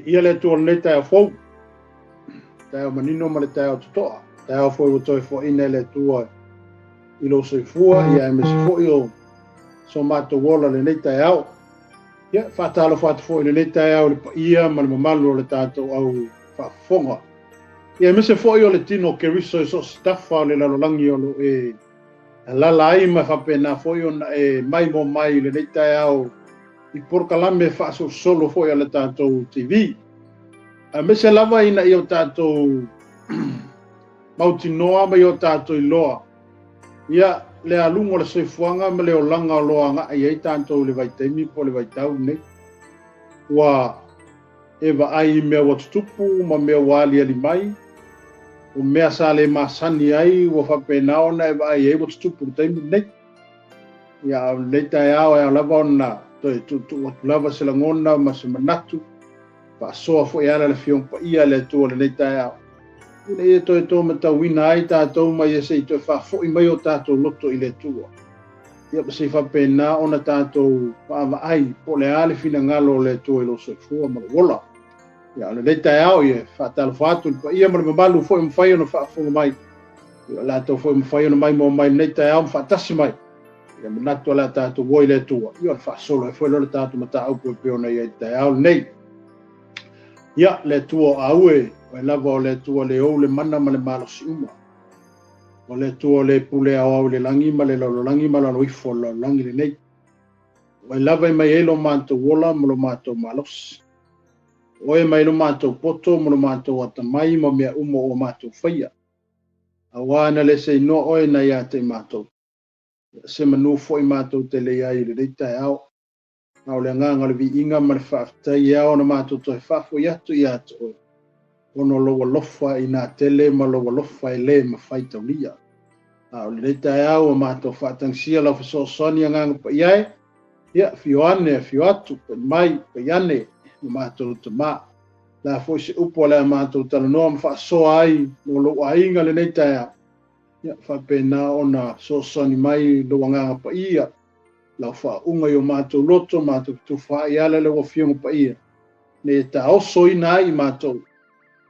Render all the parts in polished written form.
ia le tu le tai fo tai manino ma le tai to tai fo o toi fo ina le tu I lo se fua ia me se fo io so mato wola le nei tai au ia fatalo fat fo le nei tai au le ia ma le malu le tato au fa fonga ia me se fo io le tino ke riso so staffa le lalolangi o lo la lai ma fa pena fo io mai mo mai le nei tai au I porkalame fa so solo fo ia le tato TV a me se lava ina io tato mauti noa ma io tato I loa ia le alungo le soifuanga ma le olanga o loa nga ai tanto le vaitemi po le vaitau nei wa eva ai me watutupu ma me wali ali mai o mea sale masani ai wa fa penao na eva ai watutupu temi nei ia le tai ao e lava ona tu lava se langona ma se manatu pa soa fo ia le fion pa ia le tu le tai ao Ine to mata wina ai tātou mai se to fa fo I mai o tātou loto I le tua. Ia se fa pena ona tātou pa ai po le ale fina ngalo le tua I lo se fua ma wola. Ia le tai ao ia fa tal fatu pa ia ma balu fo I fai ona fa fo mai. Ia la to fo I fai ona mai mo mai le tai ao fa tasi mai. Ia na to la tātou wo le tua. Ia fa solo fo le tātou mata au pe ona ia tai ao nei. Ia le tua aue o lava o le tua le o le mana ma le malo si uma. O le tua le pule au le langi ma le langi ma lo ifo lo langi le nei. O lava mai elo manto wola ma lo manto malos. O mai lo manto poto ma lo manto atamai ma mea umo o manto faia. Awana le se no o na ia te manto. Se manu fo I manto te le ai le tai au. Au le nganga le vi inga ma le fafta ia o na manto to fafo ia to ia to. Ono loa lofa I nā tele ma loa lofa I le ma whaita ulia. O le tai au o mātou whaatangsia lau whasosoni a nganga pa iai. Ia, fio ane, fio atu, pa mai, pa iane, ma mātou ta mā. La fo se upo le mātou tala noa ma whaasoa ai, no loa inga le nei tai au. Ia, whapena ona sosoni mai loa nganga pa ia. Lau whaunga I o mātou loto, mātou tu whaaiala le wa fionga pa ia. Ne ta oso ina ai mātou.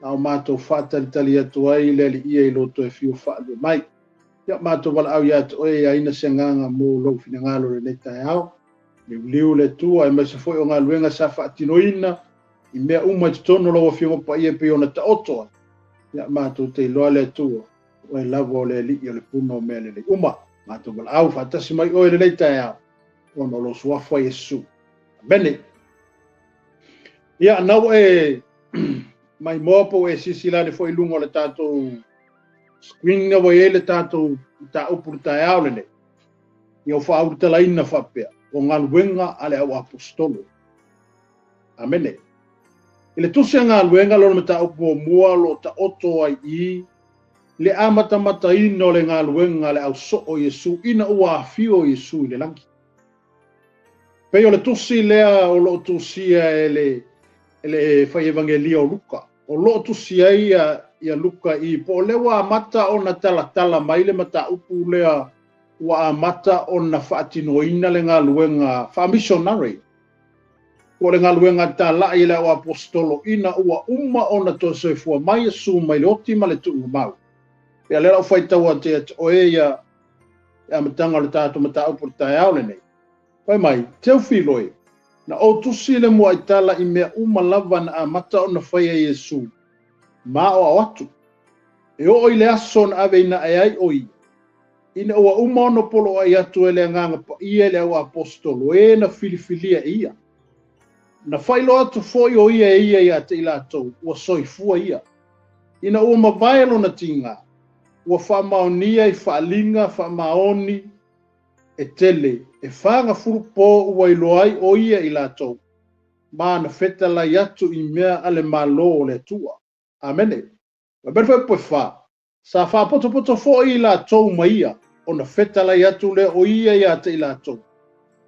Au mātou whātalitali atu ai le ia I loto e fiu whaalu mai. Ia mātou wala au ia atu e aina se nganga mō lau fina ngalo le nei tai au. Liu le tua e mai se foi o ngā luenga sa whaatinoina I mea uma te tono lau a fiu pa ia pe ona ta otoa. Ia mātou te loa le tua o e lavo le li o le puno mea le uma. Mātou wala au whaatasi mai o le nei tai au. Ono lo suafa Yesu. Bene. Ia nau e... mai mopo e sisila le foi lungo le tato screen na vai le tato ta upu ta aulele io fa au tala ina fa pe o ngal wenga ale au apostolo amene ile tusi ngal wenga lo mata upu mua lo ta oto ai le amata mata ino le ngal wenga le au so o Yesu ina ua fio Yesu le langi pe le tusi le o lo tusi ele fai evangelia o Luka. O lo tu sia ia Luka I po le wa mata ona tala mai le mata upu lea wa mata ona whaatinoina le ngā luenga wha missionary. Ko le ngā luenga tala I le o apostolo ina ua uma ona to soifua mai Yesu mai le oti ma le tuunga mau. Pea lera o whaitaua te oe ia matanga le tātou mata upu tai au le nei. Pai mai, teo whiloi. Na o tusi le mua I tala I mea uma lava na amata o na whaia Yesu. Ma o awatu. E o I le aso na ave ina ai oi. Ina ua uma ono polo ai atu e le nganga pa ia le au apostolo. E na filifilia ia. Na whailo atu foi o ia te ilatou. Ua soifua ia. Ina ua mawaelo na tinga. Ua whamaonia I whaalinga, whamaoni. E tele, e whanga furupo ua iloai o ia I latou. Ma na feta lai atu I mea ale malo le tua. Amene. Wa berfa poe wha. Sa wha poto fo I latou maia. O na feta lai atu le o ia te I latou.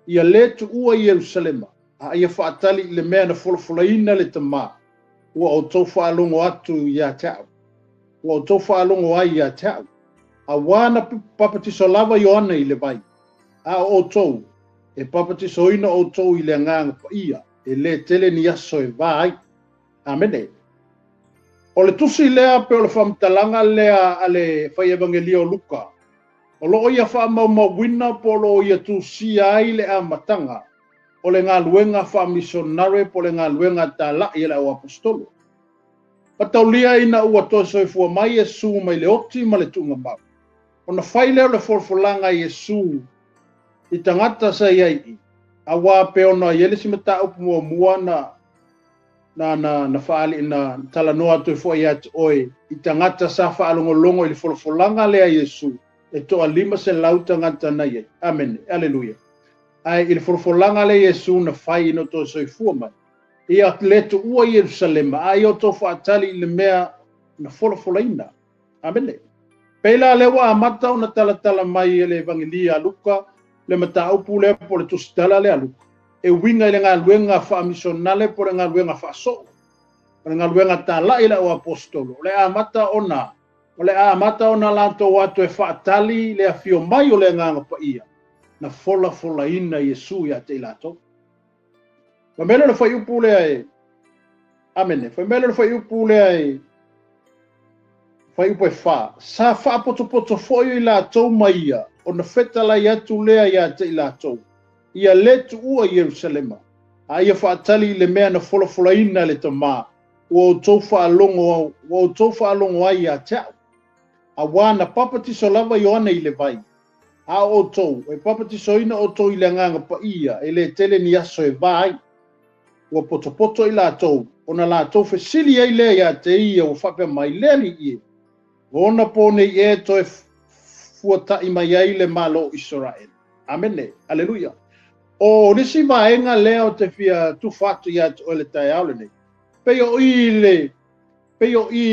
Ia letu ua I Yerusalema. A ia whaatali le mea na folofolaina le tama. Ua o tau whaalongo atu ia tau. Ua o tau whaalongo ai ia tau. A wana papatiso lava Ioana I le vai. A o tou, e papati soina o tou I le nganga pa ia, e le tele ni aso e vai, Amene. O le tusi lea pe o le whamtalanga lea ale whai evangelio Luka. O lo ia wha mawina po lo ia tusi ai le a matanga. O le ngā luenga wha misonare po le ngā luenga tā la i le au apostolo. Pataulia ina ua toso e fua mai Yesu mai le oti ma le tunga mau. O na whai leo le forfolanga Yesu i tangata sa iai. A wā pe ona ielisi mata upu mua na faali na talanoa to fo ia oi i tangata sa faalongolongo i le forfolanga lea Yesu e toa lima se lauta ngata na iai. Amen. Alleluia. Ai i le forfolanga le Yesu na whai ino to so i fua mai. Ia leto ua Yerusalema, ai o tō whaatali i le mea na folofolaina. Amene. Peila lewa a mata o na talatala mai e le evangelia Luka, le mata upu le po le tusitala le Luka. E winga i le ngā luenga wha misonale po le ngā luenga wha so. Po le ngā luenga tā lai le o apostolo. Le a mata ona. O le a mata ona lanto watu e whaatali le a fio mai o le ngā ngapa ia. Na folafolaina Yesu ia te ilato. Famelo fai upu le ai. Amen. Famelo fai upu le ai. Fai upu e fa. Sa fa poto foi la tou maia. O na feta la ia tu lea ia te la tou. Ia letu ua Yerusalema. A ia fa atali le mea na folafolaina le tama. O tou fa alongo ai ia tau. A wana papati so lava Ioana i le vai. A o tou. E papati so ina o tou i le nganga pa ia. E le tele ni aso e vai. Ua poto i lātou, ona lātou fesili ai lea ia te ia o whape mai leli ie. Ona pone i e toi fuatai mai ai le malo Israel. Amene, aleluia. O nisi vaenga lea o te fia tufatu ia te ole tai aulene. Peo i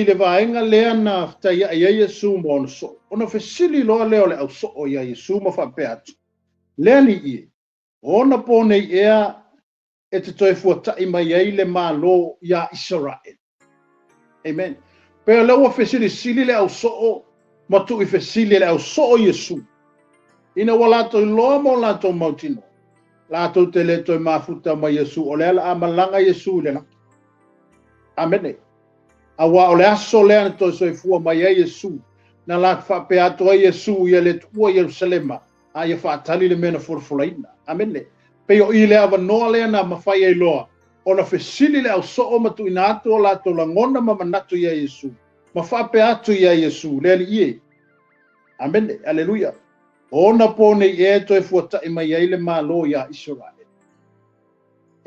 le vaenga lea na tai ia Yesu mo ono so. Ona fesili loa leo le au so o ia Yesu mo whape atu. Leli ie. Ona pone i ea e te toi fuatai mai ai le malo ia Israel. Amen. Pea leua fesili sili le au soo, matu i fesili le au soo Yesu. Ina wa lato i loa mo lato mautino. Lato te le toi mafuta mai Yesu, o le ala amalanga Yesu le na. Amen. Awa o le aso le ana toi soi fua mai ai Yesu. Na lato fa pe ato ai Yesu ia le tua Yerusalema. A ia fa atali le mena forfolaina. Amen. Peo i le awa noa lea na mawhai ai loa. O na fesili le au soo matu ina atu o lato la ngona ma manatu ia Yesu. Mawhape atu ia Yesu. Leali ie. Amen. Aleluia. O na pone i e toi fuatai mai ai le malo ia Israel.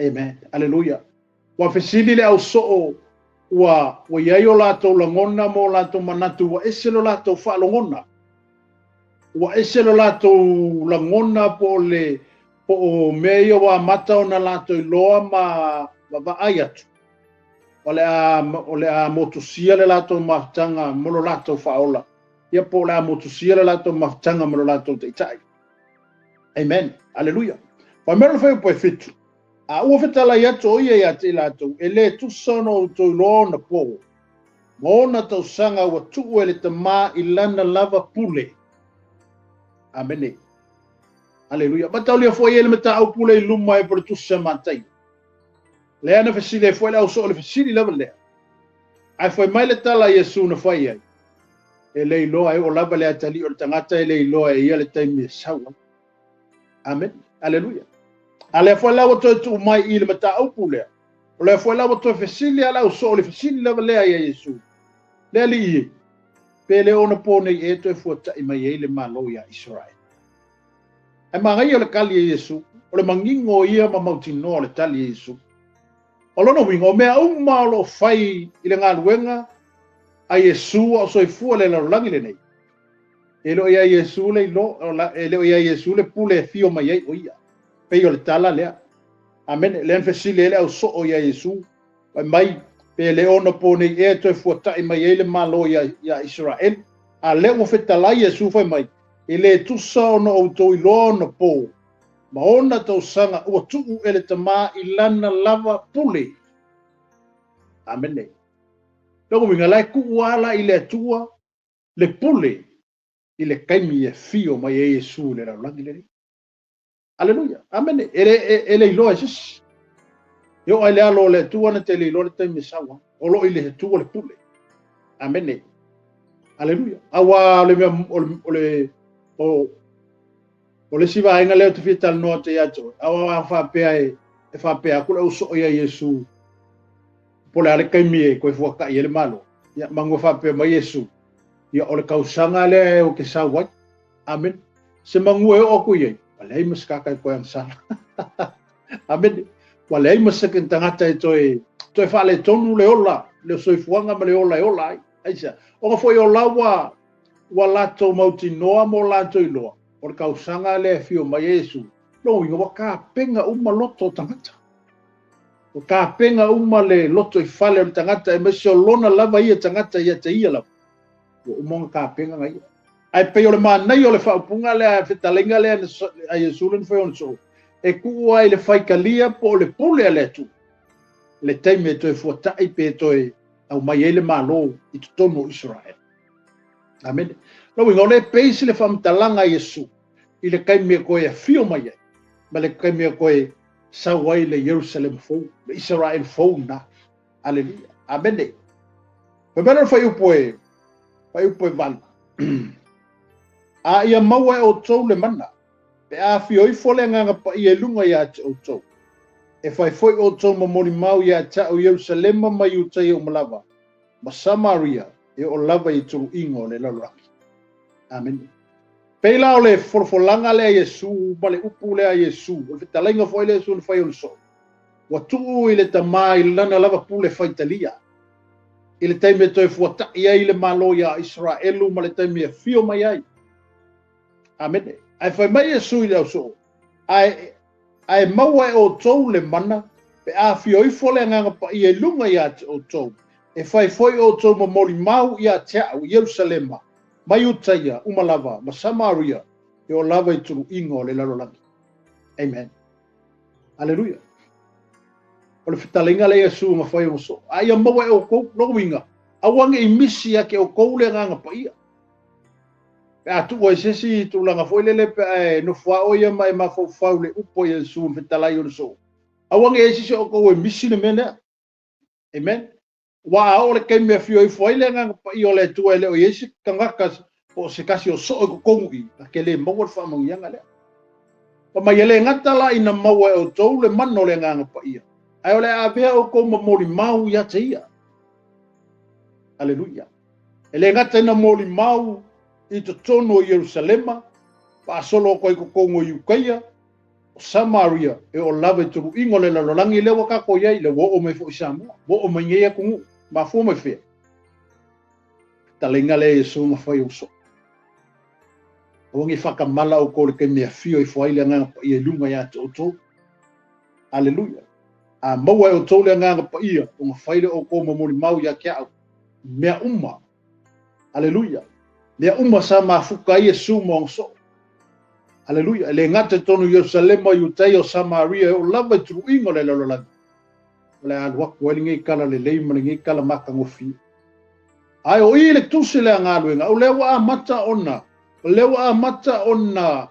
Amen. Aleluia. Wa fesili le au soo wa iai o lato la ngona mo lato manatu wa eselo lato wha ngona. Wa eselo lato la ngona po le po o mea wa mata o na lato i loa ma ai atu. O le a motusia le lato maftanga molo lato faola. Ia po le a motusia le lato maftanga molo lato te itai. Amen. Aleluia. Wa mero fai po e fitu. A ua fetala i atu o ia te lato. E le tu sono to i loa na po. Mona tau sanga wa tuu ele te maa i lana lava pule. Amen. Aleluia. Batau lia foi ele meta au pule i luma e por tu se matai. Le ana fesile foi la uso le fesile lava le. Ai foi mai le tala Yesu na foi ai. E le loa e o lava le atali o tangata e le loa e ia le taimi sawa. Amen. Aleluia. Ale foi la o tu mai i le meta au pule. O le foi la o tu fesile ala uso le fesile lava le ai Yesu. Le ali. Pele ona pone e to fuata i mai ele malo ia Israel. Ai mangai o le kali e Yesu, o le mangingo ia ma mautino o le tali e Yesu. O lono wingo, mea uma o lo fai i le ngā luenga a Yesu o soifua le larolangi le nei. E lo ia Yesu le ilo, e lo ia Yesu le pule e fio mai ei o ia. Pei o le tala lea. Amen, le anfesile ele au so o ia Yesu. Mai, pe le ona pone e to fuata i mai ele malo ia Israel. A le o fetala Yesu fai mai. Ele tusa ona o to i lona po. Ma ona tau sanga ua tuu ele tama i lana lava pule. Amene. Logo winga lai ku wala i le atua le pule i le kaimi e fio mai e Yesu le raulangi le. Aleluia. Amene. Ele iloa Jesus. Yo ai le alo le tu ana te li lo le te misawa. O lo ile tu le pule. Amen. Aleluia. Awa le o le siva inga leo te fita no te ato. Awa fa pe ai e fa pe akula uso ia Yesu. Pole ale kai mie ko fo ka ile malo. Ya mango fa pe ma Yesu. Ya ole kausanga le o ke sa wat. Amen. Se mangu e o ku ye. Alei maska kai ko yang sa. Amen. Walei maska tangata toi fa le tonu le ola. Le soifuanga ma le ola e ola. Aisa. O foi o lawa wa lato mauti noa mo lato iloa. O kausanga le fio ma Yesu. No inga wa ka penga uma loto tangata. O ka penga uma le loto I fale o tangata e mesio lona lava ia tangata ia te ia lava. O umonga ka penga ngai. Ai pe o le manai o le whaupunga le a whitalenga le a Yesu len foi on so. E kua I le whaikalia po le pule le tu. Le teime toi fuatai pe toi au mai ele malo I tu tono Israel. Amen. Lo ingo le peisi le whamtalanga Yesu. I le kai mea koe a fio mai ai. Ma le kai mea koe sawai le Jerusalem fou. Le Israel fou na. Aleluia. Amen. Pemena fai upoe. Fai upoe vala. A ia maua e o tau le mana. Pe a fio I fole nganga pa I e lunga ia te o tau. E fai foi o tau mamoni mau ia te o Jerusalem mai utai o malava. Ma Samaria e o lava I tulu ingo le laluraki. Amen. Peila o le forfolanga le a Yesu, ma le upu le a Yesu. O le talainga foi le Yesu le fai o so. Wa tuu I le tamai lana lava pule fai talia. I le taime toi fuata ia I le malo ia Israelu ma le taime fio mai ai. Amen. Ai fai mai Yesu I le au so. Ai maua e o tou le mana, pe a fio I fole nganga pa I e lunga ia te o tou. E fai foi o tou ma mori mau ia te au Yerusalema. Mai utaia, umalava, ma Samaria, e o lava I turu ingo le larolangi. Amen. Aleluia. O le fitalinga le Yesu ma fai o so. Ai a maua e o kou, no winga. Awange I misi ake o kou le nganga pa ia. Pe atu o sesi tu langa foi lele pe no fa o ia mai ma fo fa le upo Yesu fitalai o so. Awange sesi o kou e misi le mena. Amen. Wa o le kai me fio I foi le nganga pa I o le tu ele o Yesu kangaka o se kasi o so ko kongi ke le mo fa mo yanga le. O mai ele ngata la ina maua o tou le mano le nganga pa ia. Ai o le a vea o ko mori mau ia te ia. Aleluia. Ele ngata ina mori mau I te tono Jerusalema, pa solo ko I kongo Yukaia, o Samaria, e o lava I turu ingo le lalolangi le waka ko iai, le wo o me fo Samoa, wo o me ngea kungu, ma fo me fea. Talinga le Yesu ma fai o so. Ongi whakamala o ko le ke mea fio I fwai le nganga pa ia lunga ia te o tō. Aleluia. A maua e o tō le nganga pa ia, o ngā whaile o ko mamori mau ia kia au. Mea umma. Aleluia. Lea uma sa mafuka Yesu mo so. Aleluia. Le ngata tonu Yerusalema Yutai o Samaria o lava tru ingo le lolola. Le alwa ko ngi kala le leima ngi kala maka ngofi. Ai o ile tusi le ngaluenga o le wa mata ona. O le wa mata ona.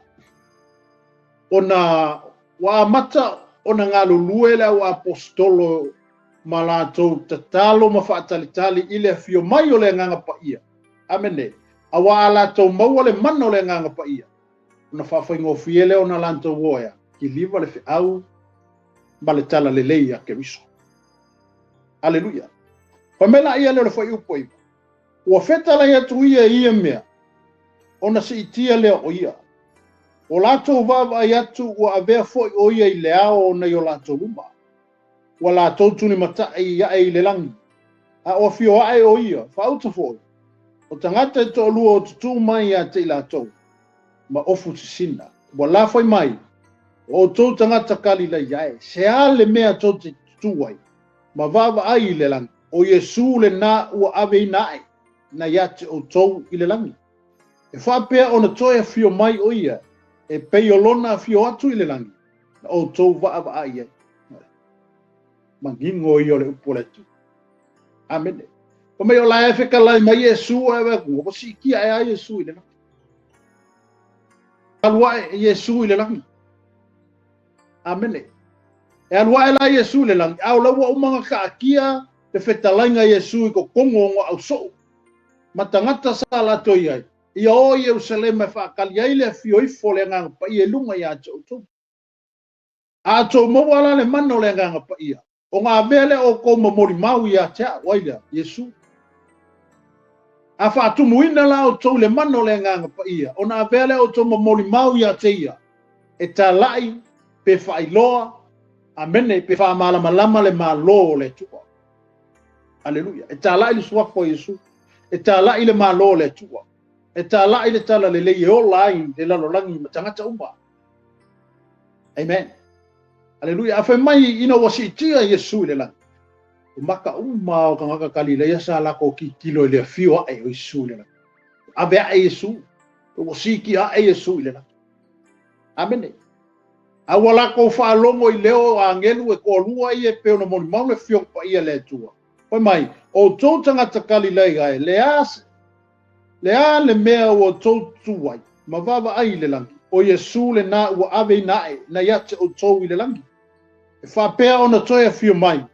Ona wa mata ona ngalu luela wa apostolo malato tatalo mafatalitali ile fio mai o le nganga pa ia. Amene. Awa ala tau maua le mano le nganga pa ia. Una whawhai ngō fiele o na lanto woia. Ki liwa le au ma le tala le leia ke wiso. Aleluia. Pamela ia le whai upo iwa. Ua whetala ia tu ia mea. Ona si itia lea o ia. O lato vava ai atu ua avea foi o ia I le ao na i o lato luma. Ua lato tuni mata ia e le langi. A o fio ae o ia. Whauta foi. O tangata e to lua o tutu mai a te ila tau. Ma ofu te sina. Wa la fai mai. O tau tangata kali la iae. Se ale mea to te tutu wai. Ma vava ai le langi. O Yesu le na ua ave I nae. Na iate o tau I le langi. E whapea o na toia fio mai o ia. E pei o lona fio atu I le langi. Na o tau vaava ai ai. Mangingo I o le upoletu. Amen. O me o la e wheka lai mai Yesu e weku. O si kia e a Yesu I le langi. Alua e Yesu I le langi. Amene. E alua la Yesu le lang au la wa umanga ka kia te fetalainga Yesu ko kongo ngo au so matangata sala to ia ia o Yerusalem fa kalia ile fioi fole nga pa ia lunga ya to a to mo wala le mano le nga pa ia o nga vele o ko mo mori mau ya cha waila Yesu a fa tu muina la o to le mano le nga pa ia ona vele o to mo mori mau ya te ia e talai pe fa iloa amene pe fa mala malama le malo le tu aleluia e talai le swa fo Yesu e talai le malo le tu e talai le tala le le o lai de la lolangi matangata umba amen aleluia afa mai ina wasitia Yesu le la maka umma o kanga kalile ya sala ko ki kilo le fio ai Yesu le la ave ai Yesu o wasiki ai Yesu le la amen awala ko fa longo i leo angelu e ko lua i e pe ona moni mau le fio pa ia le tua o mai o to tanga kalile ga le a le mea o to tuai ma vava ai le langi o Yesu le na ua ave nae na yate o to i le langi e fa pe ona toia fio mai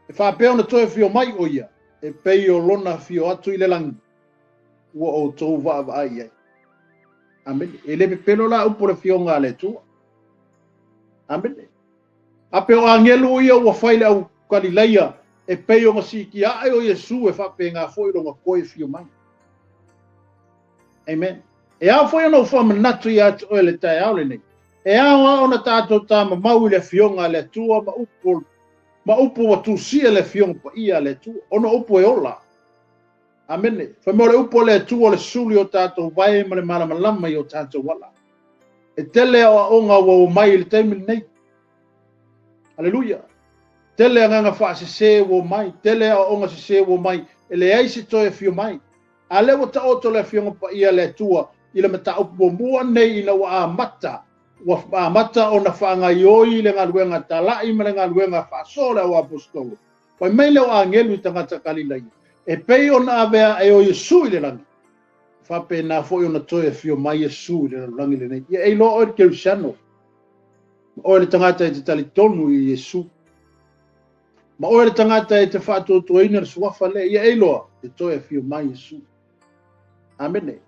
e fa pe ona toia fio mai o ia e pe o lona fio atu i le langi ua o to vava ai ai amen e le pelo la upo le fio nga le tu amen a pe o angelu ia ua faile au kalileia e pe o masiki ai o Yesu e fa pe nga foi lo ngakoi fio mai amen e a foi no fa manatu ia to le tai au le nei e a ona tato ta mau le fio nga le tu ma upo wa tu si le fio pa ia le tu ona upo e ola amen fa mo le upo le tu o le suli o tato vai ma le mala malama i o tato wala e tele o onga wa mai le taimi nei aleluia tele nga fa se wo mai tele o onga se wo mai ele ai se to e fio mai ale wo ta oto le fio pa ia le tua ile mata upo mua nei ina wa mata ona fa nga yoi le nga luenga tala i le nga luenga fa sola o apostolo pa mai le angelu tanga kalilai e pe ona ave e o Yesu le langi fa pe na fo ona to e fio mai Yesu le langi le nei e lo o ke usano o le tangata e tali tonu i Yesu ma o le tangata e te fa to ina suafa le e lo e to e fio mai Yesu amen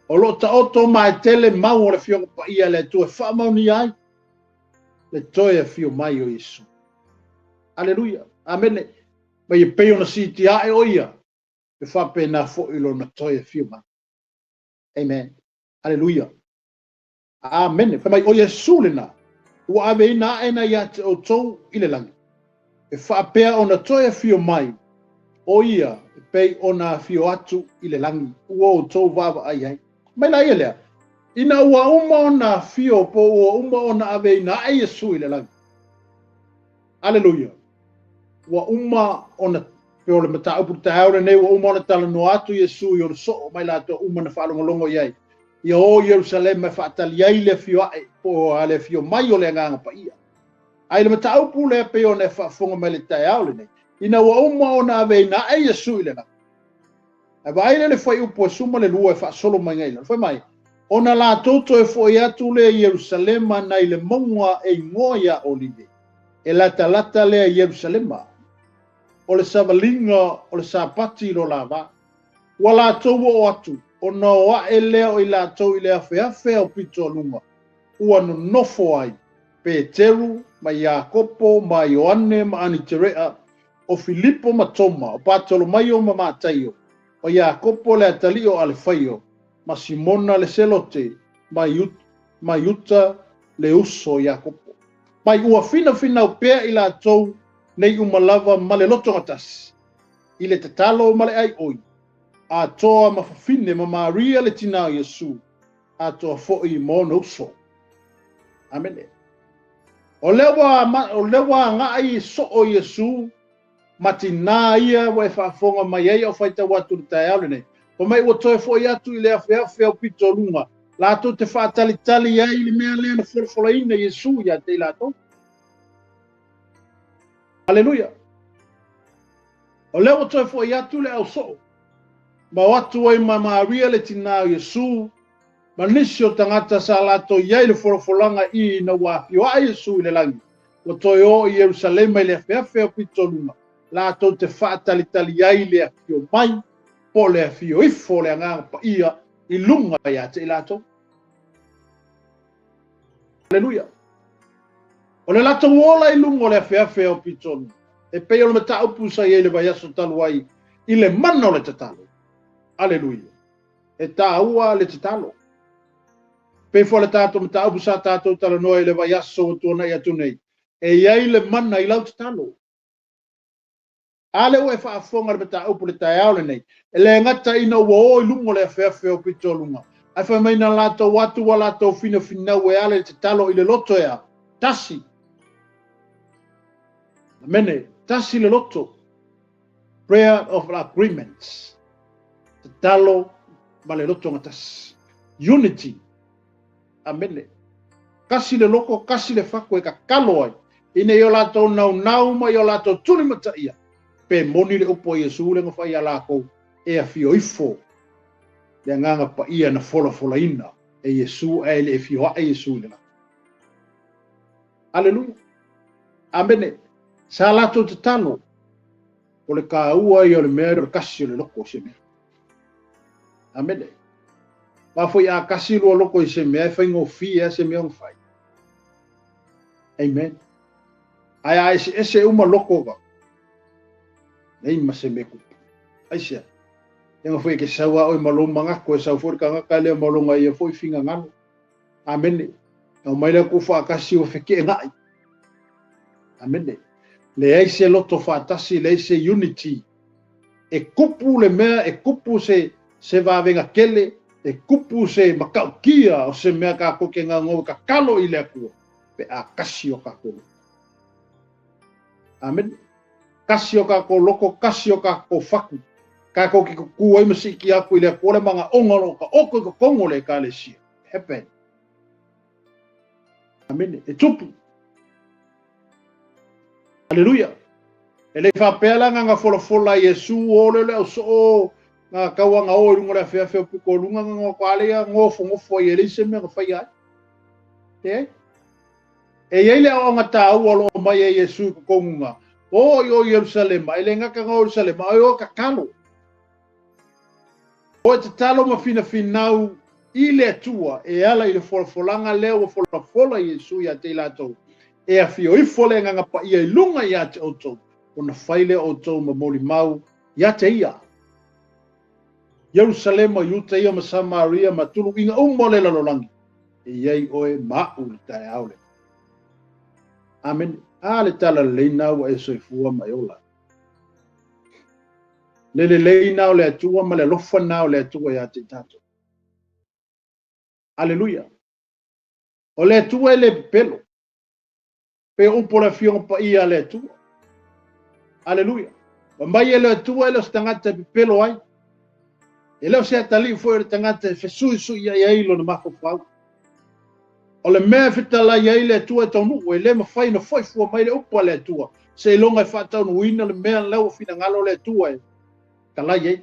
o lo ta oto mai tele mau le fio pa ia le to e fa mau ni ai le to e fio mai o Yesu aleluia amen ma ye pe ona siti ai o ia e fa pe na fo ilo na to e fio mai amen aleluia amen fa mai o Yesu le na ua ave ina ena ia te o tou ile langi e fa pe ona to e fio mai o ia e pe ona fio atu ile langi ua o tou vava ai ai mai la ia lea ina ua uma ona fio po ua uma ona ave ina ai Yesu ile langi aleluia ua uma ona pe o le mata upu te haure nei ua uma ona tala no atu Yesu i o le so mai la to uma na whaalongolongo iai ia o Jerusalem me whaatali ai le fio ai po a le fio mai o le nganga pa ia ai le mata upu le pe o ne whaafonga mai le tai aule nei ina ua uma ona ave ina ai Yesu ile langi e vai le fai upo e suma le lua e wha solo mai ngai la fai mai ona la toto e foi atu le Jerusalema nai le monga e ngoia o live e lata le Jerusalema o le savalinga o le sapati lo lava wala tau o atu ona wa e leo i la tau i le afe o pito lunga ua no nofo ai Peteru ma Iakopo ma Ioane ma Aniterea o Filipo ma Toma o Patolomaio ma Mataio o Iakopo le atalio ale faio ma Simona le selote ma Yuta le uso Iakopo mai ua fina o pea i la tau nei umalava ma le loto ngatas i le tatalo ma le ai oi a toa ma fafine ma Maria le tina o Yesu a toa fo i mono uso amen o lewa ngai so o Yesu matina ia wa whaafonga mai ai o whaita watu le tai aule nei. O mai ua toe fo i atu i lea whea pito lunga. Lato te whaatalitali ai li mea lea na wholawholaina Yesu ia te lato. Aleluia. O lea ua toe fo i atu le au so. Ma watu ai ma Maria le tina Yesu Manisi o tangata sa lato iai le folofolanga I na wapio a Yesu I le langi. O toi o I Yerusalema I le afeafe o pitolunga. Lato te whaatalitali iai le afio mai, po le afio ifo le anganga pa ia I lunga ia te ilato. Aleluia. O le lato wola I lunga le afeafe o pitolunga. E pei o le mata upu sa iai le vaiaso talu ai I le mana o le tatalo. Aleluia. E ta ua le tatalo. Pe fo le tato mata upu sa tato tala noa I le vaiaso o tuana I atu nei. E iai le mana I lau tatalo. Ale ue whaafonga le mata upu le tai aole nei. E le ngata ina ua o I lungo le afeafe o pitolunga. Ai wha mai na lato watu wa lato fina fina ue ale le tatalo I le loto ea. Tasi. Mene, tasi le loto. Prayer of agreements. Tatalo ma le loto ngatas. Unity. Amene. Kasi le loko, kasi le whako e ka kalo ai. Ine I o lato nau ma I o lato tuni mata ia. Pe moni le upo Yesu le ngawhai a lako e a fio ifo. Le nganga pa ia na fola ina. E Yesu e le e fio a Yesu le lako. Aleluia. Amene. Sa lato te talo. O le ka ua I o le mea le kasi o le loko se mea. Amene. Ma foi a kasi lua loko I se mea e whaingo fia se mea ngwhai. Amen. Ai ai ese uma loko ka. Nei ma se me kupu. Ai sea. Tenga foi ke saua oi maloma ngako e sau foi ka ngaka le malonga ia foi finga ngano. Amene. Au mai le kufa akasi o feke ngai. Amene. Le ai se loto fatasi le se unity. E kupu le mea e kupu se vavenga kele e kupu se makaukia o se mea ka koke ngango ka kalo I le akua. Pe a kasi o ka kolo. Amen. Kasi o ka ko loko, kasi o ka ko faku. Ka ko ki kua I masiki aku I le akua le mga ongalo ka oko ka kongo le ka le sia. Happen. Amen. E tupu. Aleluia. E le whapela nga folofola Yesu o le o so nga kawanga o rungo le fea fea puko lunga nga kwalea ngofo I elise me nga whai ai. E iei le o ngata au alo mai e Yesu ko kongunga. O yo Yerusalema, ele ngaka nga Yerusalema, o ka kalo. O te talo ma fina finau I le atua, e ala I le folfolanga leo fola Yesu ia te lato. E a fio I fole nga pa ia I lunga ia te oto. O na whaile oto ma moli mau, ia te ia. Yerusalema, Yuta ia ma Samaria, ma tulu inga umole lalolangi. E iei oe mau le tae aule. Amen. Ale tala leina wa e soifua mai ola. Le leina o le atua ma le lofa na o le atua ia te tato. Aleluia. O le atua le pelo. Pe upo la fionga pa ia le atua. Aleluia. O mai le atua le stangata pelo ai. E leo se atali foi le tangata fesu ia ilo na mafo fau. O le mea fitala iai le atua e taunu, e le mawhai na foi fua mai le upa le atua. Se longa e whātaunu uina le mea lau fina ngalo le atua e. Ka lai ei.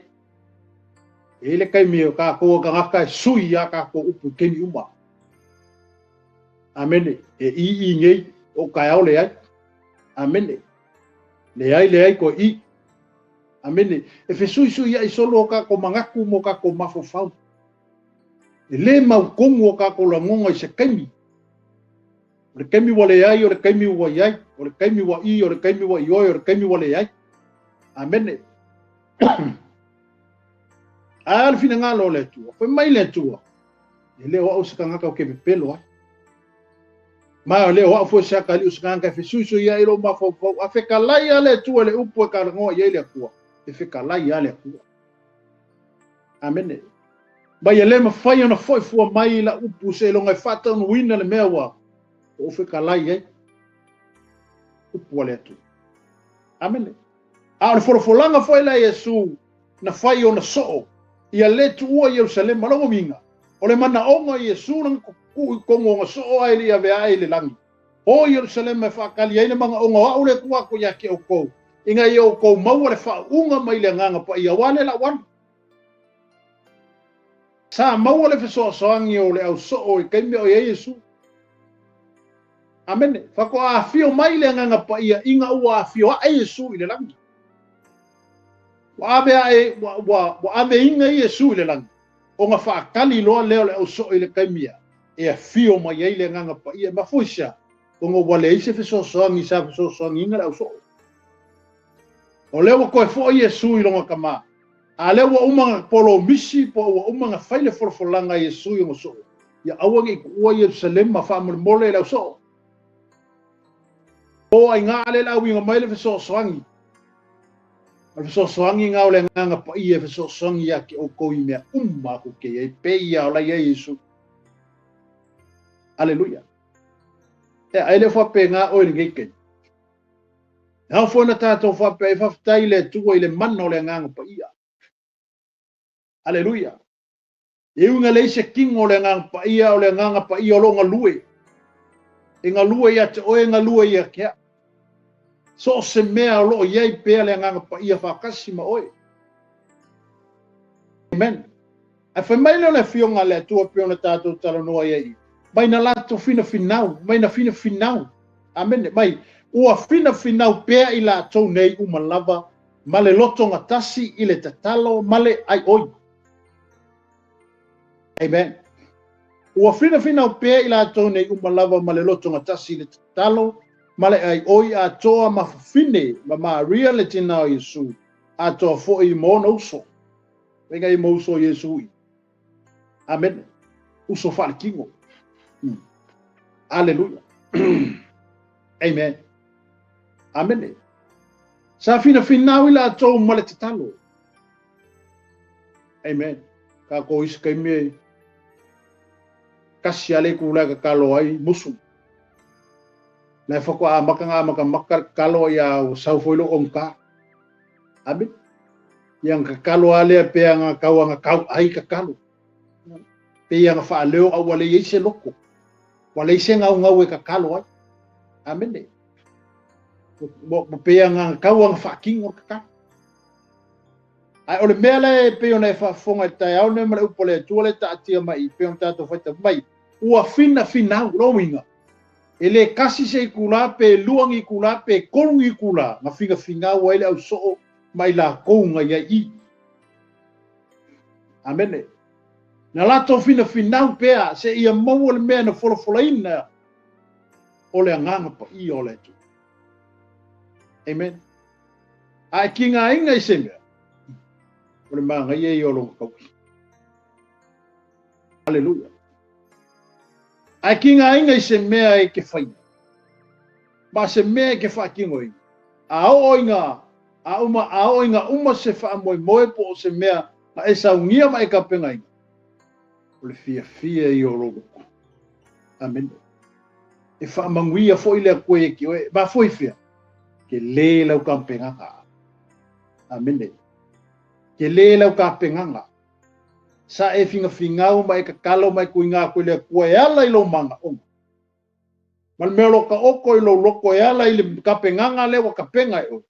E le kaimi o kākoa ka ngaka e sui a kākoa upu keni uma. Amene. E I ngei o kai au le ai. Amene. Le ai ko I. Amene. E fesui ia I solo o kāko mangaku mo kāko mafo fau. E le mau kongo o kāko langonga I se kaimi. O le kaimi wale ai, o le kaimi wa iai, o le kaimi wa I, o le kaimi wa ioi, o le kaimi wale ai. Amene. A le fina ngalo le tua. Foi mai le tua. E leo au saka ngaka o ke pelo ai. Ma leo au foi saka li usaka ngaka fesui ia ilo mafo fau. A feka lai ale tua le upo e ka ngoa iai le akua. E feka lai ale akua. Amene. Mai le mawhai ana foi fua mai la upu se longa e whātaunu wina le mea wa. O feka lai ai. Upu ale atu. Amene. A le folofolanga foi la Yesu na whai o na soo. Ia le tua Yerusalem malango minga. O le mana onga Yesu na kongo nga soo ai li ave ai le langi. O Yerusalem e whakali ai na mga onga wa ule kua ko ya ke o kou. Inga i o kou maua le wha unga mai le nganga pa ia wale la wan. sa mau le fesoasoagi o le ausoo i kaimi o Iesu. Amen. Fako a fio mai le nganga pa ia inga ua fio a Iesu i le langi. Wa ave inga Iesu i le langi. O nga whaakali loa leo le ausoo i le kaimia. E a fio mai ei le nganga pa ia mafuisa. O nga wale ise fesoasoagi sa fesoasoagi inga le ausoo. O lewa koe fo Iesu i longa kama. A lewa umanga polo misi po umanga faile forfolanga Iesu i ngo so. Ya awangi ua Yerusalem ma fa mole le so. O ai nga ale la winga mai le so soangi. Al so soangi nga ole nga pa ia fe so soangi ya ke o ko i mea ko ke e pe ia ola Yesu. Aleluia. E ai le fa pe nga o nge ke. Ha fo na tato fa pe fa taile tu ile manno le nga pa ia. Aleluia. E unga leise king o le nganga pa ia o le nganga pa ia o longa lue. E ngā lue ia te oe ngā lue ia kia. So se mea o loo iei pēa le nganga pa ia whakasi ma oe. Amen. A whai mai leo le fionga le atua pēo na tātou tala noa iei. Mai na lato fina finau. Mai na fina finau. Amen. Mai ua fina finau pēa i la tau nei umalava. Male loto ngatasi i le tatalo. Male ai oi. Amen. Ua fina o pēa i la tau nei umalava ma le loto ngatasi le talo, ma le ai oi a toa mawhine ma Maria le tina o Yesu, a toa fo i mona uso. Wenga i mo uso Yesu i. Amen. Uso whale kingo. Aleluia. Amen. Amen. Sa fina i la tau ma le talo. Amen. Ka ko isi kai me kasi ale kula ka kalo ai musu. Na fako a maka kalo ya sau foilo onka. Amen. Yang ka kalo ale pe nga kau ai ka kalo. Pe yang fa leo a wale yese loko. Wale yese ngau e ka kalo ai. Amen. Mo pe yang kau nga fa king ka kalo. Ai ole mele pe ona fa fonga tai au ne mele upole tuole ta tia mai pe on tato fata mai ua fina rowinga ele kasi se kula pe luangi kula pe kolungi kula nga finga waile au so mai la konga ya i. Amen. Na lato fina pe se ia mau le mena folofolaina ole nganga pa i ole tu. Amen. Ai kinga inga iseme. Ole manga ye yo lo kau. Hallelujah. Ai kinga inga se mea e ke fai. Ba se mea ke fa kingoi. A oinga se fa moe po se mea ma e sa ungia ma e ka pengai. Ole fia yo lo. Amen. E fa manguia fo ile ko e ki ba foi fia. Ke le lau ka penga. Amen. Ke le lau ka penganga. Sa e fingau mai ka kalo mai kuinga ko le ko ala i lo manga o. Mal melo ka oko i lo loko ala i le ka penganga le wa ka penga o.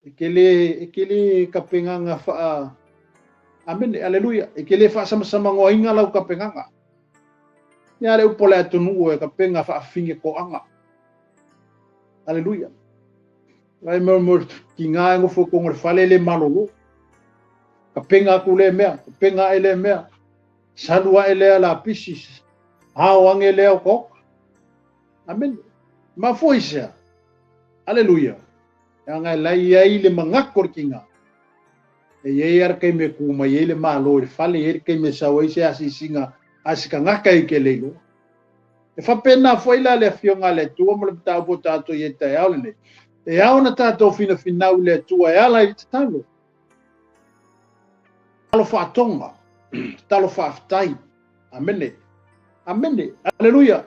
Ekele ka penganga fa. Amen. Haleluya. Ekele fa sama-sama ngoinga lau ka penganga. Ya le upole atunu e ka penga fa finge ko anga. Haleluya. Lai mo kinga ngo fo ko ngor fale le malolo. Kapenga kule mea, kapenga ele mea. Salua ele la pisis. Hawang ele ko. Amen. Ma foisa. Haleluya. Yang lai ai le mangakor kinga. E ye ar kai me ku ma ye le malo le fale ye kai me sawai se asisinga asika ngaka i ke lelo. E fa pena foi la le fionga le tu mo le ta bota to ye ta ya le. E a ona tato fina le tua e ala i talo. Talo whaatonga, talo whaafitai. Amene. Amene. Aleluia.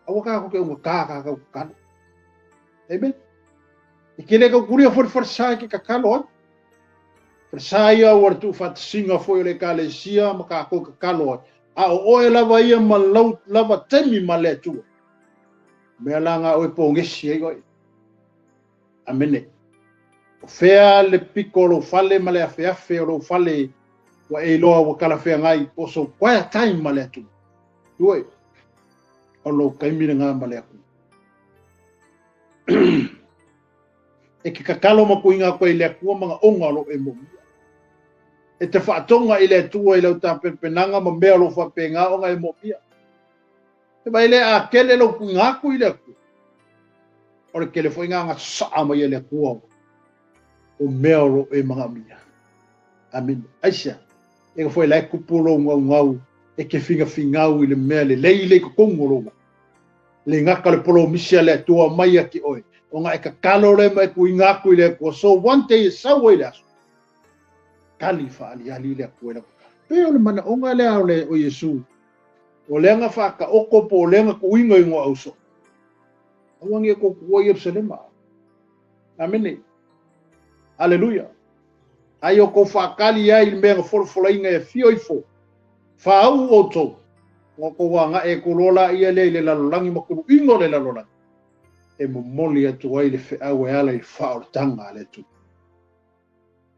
Awa kako ke unga kako kano. Amen. I kele ka kuria for forsai ke kakalo ai. Forsai a wartu whatasinga foi le kalesia makako kakalo ai. A o oe lava ia ma lava temi ma le tua. Mea langa oe pongesi ei goi. Amene. O fea le piccolo fale ma le afe o lo fale wa e loa wa kala fea ngai o so kwaya time male atu. Tuoi, o lo kaimina ngā male aku. E ke kakalo ma kuinga koe le akua mga onga lo e mo. E te whaatonga i le atua i lau tāpenanga ma mea lo whapenga o ngai mo pia. E vai le a kele lo kuinga koe i le akua. O le kele whainga ngā saa mai i le akua o mea lo e mga mia. Amin. Aisha, e ka whai lai kupuro ngau ngau e ke finga fingau i le mea le leile ko kongoro. Le ngaka le polo misia le atua mai aki oe. O ngā e ka kalo le mai kuinga koe i le akua. So one day e sawa i le asu. Kali whaali ali le akua i le akua. Pea o le mana o ngā lea o le o Yesu. O lenga whaka oko po o lenga kuinga i ngā auso. Awangi e ko kua i Yerusalema. Amene. Hallelujah. Ai o ko whakali ai le mea wholofola inga e fio i fo. Whaau o tō. Ngā ko wanga e kolola ia le lalolangi makuru ingo le lalolangi. E mo moli atu ai le whiau e ala i whao tanga le tu.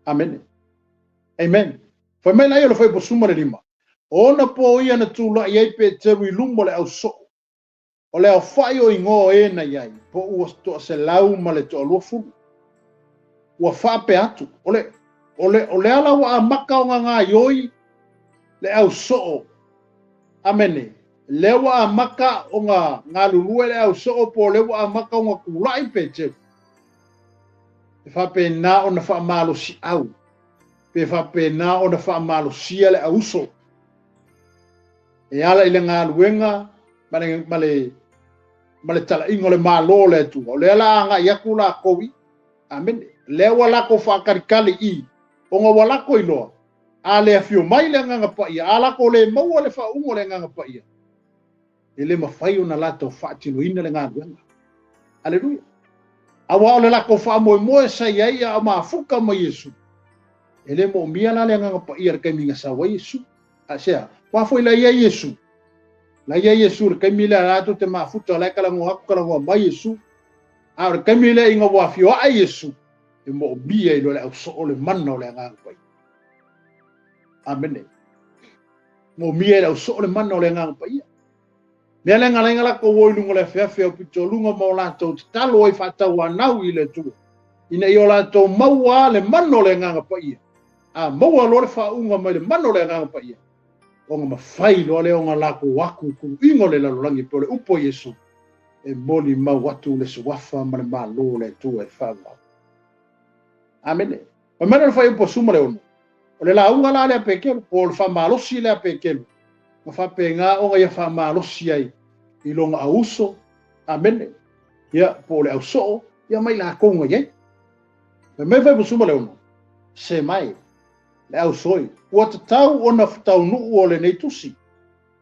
Amen. Amen. Whai mai lai o le whai po sumare lima. Ona po ia na tūla i ai pe teru i lumo le au so. O le au whai o ingo e na iai. Po ua toa se lau ma le toa lua fulu. Ua whape atu. O le ala wa a maka o ngā ioi le au so. Amene. Lewa a maka o ngā lulua le au so po lewa a maka o ngā kulai pe teru. E whape nā o na wha malo si au. Pe whape nā o na wha malo sia le au so. E ala i le ngā luenga, male tala ingo le malo le tu. O le ala anga iaku la kowi. Amen. Lewa lako whakarikali i. O ngā walako i loa. A le afio mai le nganga pa ia. A lako le maua le wha ungo le nganga pa ia. E le mawhai o na lato whaatino ina le ngā luenga. Aleluia. Awa o le lako wha moe moe sa iai a maa fuka ma Yesu. E le mo mia la le nganga pa ia re kaiminga sa wa Yesu. A sea. Wafo ila ia Yesu. La ia Yesu re kaimila rato te mafuta la kala ngo hakala ngo mai Yesu. A re kaimila inga wafio a Yesu. E mo bia i le au so le manna le nga pai. Amen. Mo mia le so le manna le nga pai. Me le nga la ko wo lungo le fe o pito lungo mo la to talo i fata wa nau i le tu. Ina i ola to maua le manna le nga pai. A maua lo le fa unga mai le manna le nga pai. Onga mawhai loa leo ngā lako waku ku ingo le lalolangi po le upo Yesu. E moli mau watu le suwafa ma le malo le tu e whaanga. Amene. O mena le whai upo suma le ono. O le la unga la le apekelu. O le wha malosi le apekelu. Ma whape ngā onga ia wha malosi ai. I longa auso. Amene. Ia po le auso. Ia mai la konga iei. Me me whai upo suma le ono. Se mai. Le au soi. Ua te tau o na tau nuu o le nei tusi.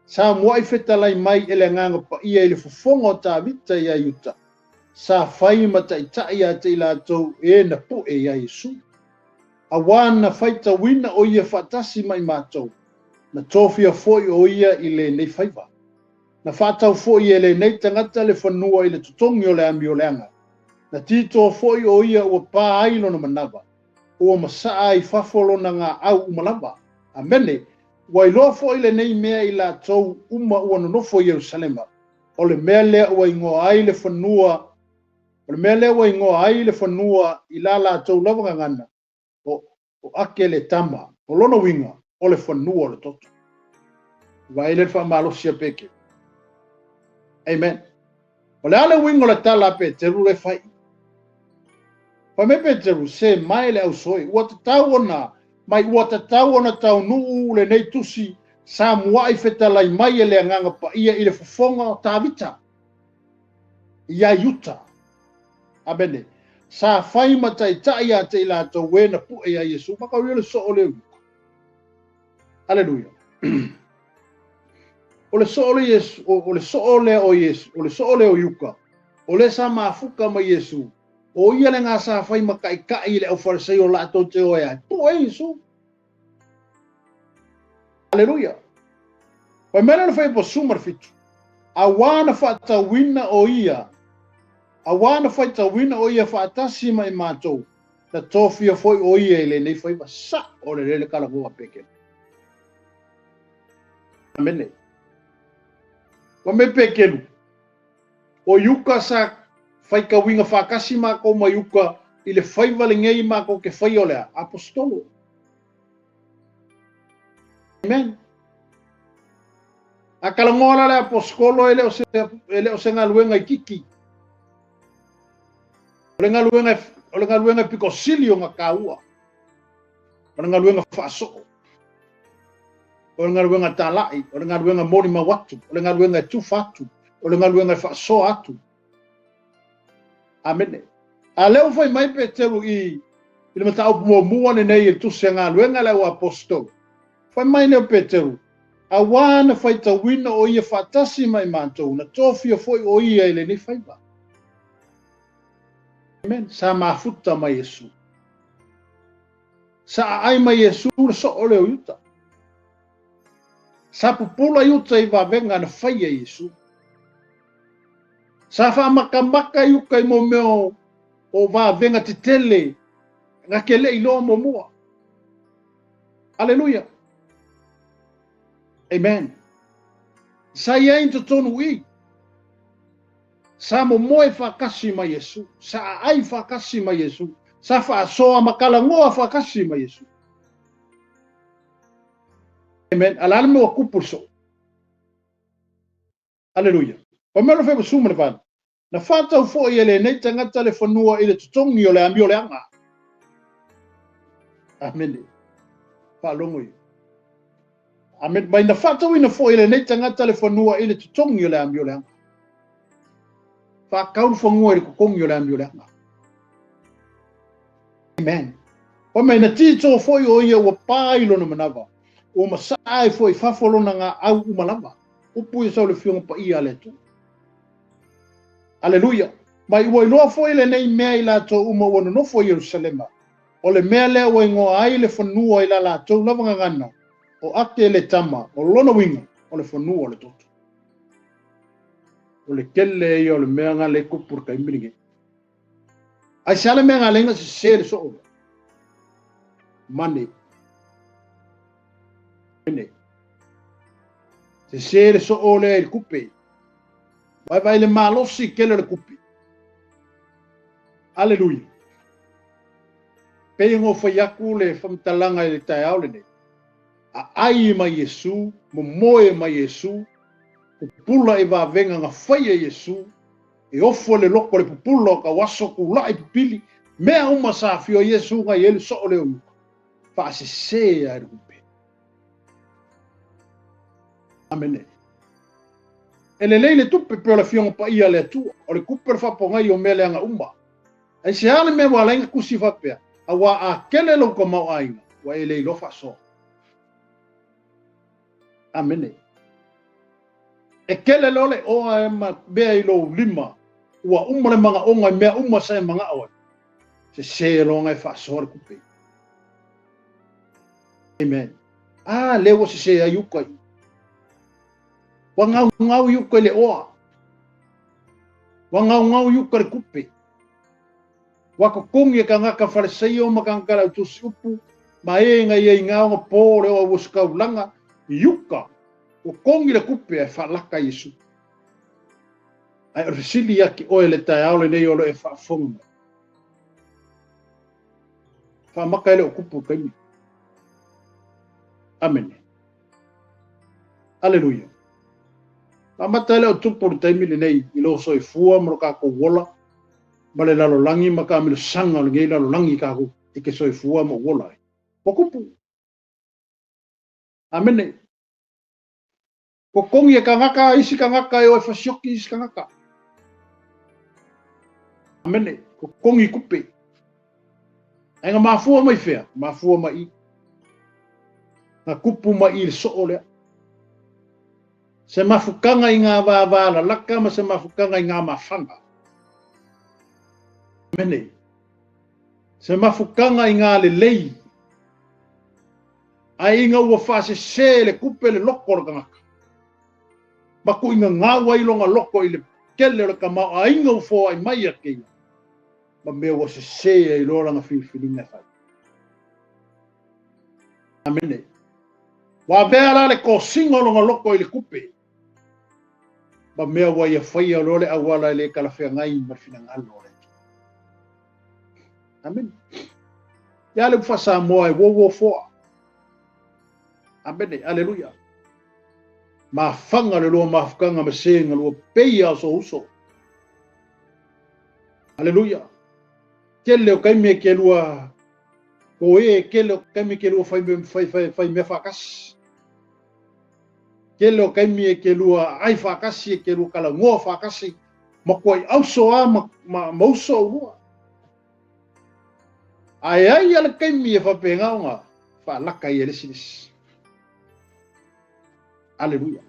Sa mua i whetalai mai e le nganga pa ia i le fufonga o tā vita i a yuta. Sa whai mata i tai a te ila tau e na pu e ia Yesu. A wana whaita wina o ia whatasi mai mātou. Na tōwhia foi o ia i le nei whaiva. Na whatau foi e le nei tangata le whanua i le tutongi o le ami o le anga. Na tito foi o ia ua pā ailo na manawa. O masaa i whafolo na ngā au umalamba. Amene, wai loa fo i le nei mea i la tau uma ua nonofo i Yerusalema. O le mea lea ua ingoa ai le whanua, o le mea lea ua ingoa ai le whanua i la tau lawanga ngana. O ake le tama, o lono winga, o le whanua o le toto. Wai le whamalosia peke. Amen. O le ale winga o le tala pe te rule whai. Pa me Peteru se mai le au soi, ua te tau ona, mai ua te tau ona tau nuu le nei tusi, sa mua i whetalai mai e le anganga pa ia i le fofonga o tā vita. Ia yuta. Abene, sa whai matai tai a te ila tau wena pu e a Yesu, maka ui le so o leu. Aleluia. O le so o le Yesu, o le so o le o Yesu, o le so o le o yuka, o le sa mafuka ma Yesu, o ia le ngā sa whai makai kai le au farisei o lato te oe ai. Po e Yesu. Aleluia. Pai mena na whai po sumar fitu. A wana whaatawina o ia. A wana whaatawina o ia whaatasi mai mātou. Na tōwhia foi o ia i le nei whai sa o le lele kala kua peke. Amene. Wa me pekelu. O yuka sa fai ka winga whakasi mako ma yuka i le whai wale ngei mako ke whai olea. Apostolo. Amen. A kalangola le apostolo ele o se ngaluenga i kiki. Ole ngaluenga piko silio nga kaua. Ole ngaluenga whaasoo. Ole ngaluenga talai. Ole ngaluenga mori mawatu. Ole ngaluenga tufatu. Ole ngaluenga whaasoo atu. Amen. A leo fai mai pe teru i le matau mua nei e tusi ngaluenga le o apostolo. Fai mai neo pe teru. A wana fai ta wina o ia whatasi mai mātou. Na tōwhia foi o ia ele ni fai ba. Amen. Sa mafuta mai Yesu. Sa ai mai Yesu na so ole o yuta. Sa pupula yuta i wawenga na fai a Yesu. Sa wha makamaka yuka i mo meo o wawenga te tele. Nga kele i loa mo mua. Aleluia. Amen. Sa ia into tonu i. Sa mo moe whakasi ma Yesu. Sa ai whakasi ma Yesu. Sa whaasoa makala ngoa whakasi ma Yesu. Amen. Alala me wa kupuso. Aleluia. Pa mero wheba suma na whana. Na whatau fo i ele nei tangata le whanua i le tutongi o le ambi o le anga. Amen. Whalongo i. Amen. Mai na whatau ina fo i le nei tangata le whanua i le tutongi o le ambi o le anga. Whakauru whangua i le kukongi o le ambi o le anga. Amen. Pa mai na tito fo i o ia ua pāilo na manawa. O masai fo i whawholona ngā au umalama. Upu i sau le whionga pa ia le tu. Aleluia. Mai ua iloa fo i le nei mea i lato uma wana no fo i Jerusalema. O le mea lea ua ingoa ai le whanua i la lato lavanga ngana. O ake le tama. O lona winga. O le whanua o le toto. O le kele i o le mea ngā le kupur ka imiringe. Ai sale mea ngā lenga se sere so o. Mane. Mane. Se sere so o le il kupe. Vai le malosi kele le kupe. Aleluia. Pei ngo whaiaku le whamtalanga i le tai aule ne. A ai ma Yesu, mo moe ma Yesu, pupula i wa venga nga whaia Yesu, e ofo le loko le pupula ka waso ku lai pipili, mea uma sa fio Yesu nga yelu so o le umu. Fa se se ai rupe. Amen. Ele leile tupe pe o le fionga pa ia le atua, o le kupe le whapongai o mele anga uma. Ai se ale me wa lenga kusi whapea, a wa a kele lo ka mau ainga, wa ele lo fa so. Amen. E kele lole o a ma bea i lo lima, ua uma le manga onga mea uma sa e manga awa. Se longa e fa so le kupe. Amen. Ah, lewo se ayuka i. Wa ngau yuka le oa. Wa ngau yuka le kupe. Wa ko kongi ka ngaka fariseo makangkala tu supu. Ma e ngai e ngau nga pore o wuska ulanga. Yuka. O kongi le kupe e falaka Yesu. Ai orsili yaki oe le tai aole nei olo e fa fonga. Fa maka ele o kupu kaimi. Amen. Aleluia. Amata ele o tupu ni taimi le nei ilo so i fua maro kako wola. Ma le lalo langi ma ka amilo sanga o le ngei lalo langi kako ike so i fua mo wola. O kupu. Amen. Ko kongi e ka ngaka isi ka ngaka e o e fasioki isi ka ngaka. Amen. Ko kongi kupe. Enga mafua mai fea. Mafua mai. Na kupu mai il so olea. Se mafukanga i ngā wāwāla laka ma se mafukanga i ngā mawhanga. Mene. Se mafukanga i ngā le lei. A inga ua whase se le kupe le loko raka ngaka. Maku inga ngā wailonga loko i le kele raka mau a inga ufo ai mai a kei. Ma mea ua se e i loranga whiwhiringa whai. Amene. Wa vea la le ko singo longa loko i le kupe. Ba mea wa ia whaia lole a wala le kalawhia ngai marfina ngalo le. Amen. Ia le whasa moa e wo foa. Amen. Aleluia. Ma whanga le loa mafukanga ma senga loa peia so uso. Aleluia. Kele o kaime ke lua ko e kele o kaime ke lua fai me whakas. Kele o kaime ke lua ai whakasi ke lua kala ngoa whakasi. Ma koe auso a ma mauso lua. Ai ala kaime e whapenga o ngā whalaka i elesinis. Aleluia.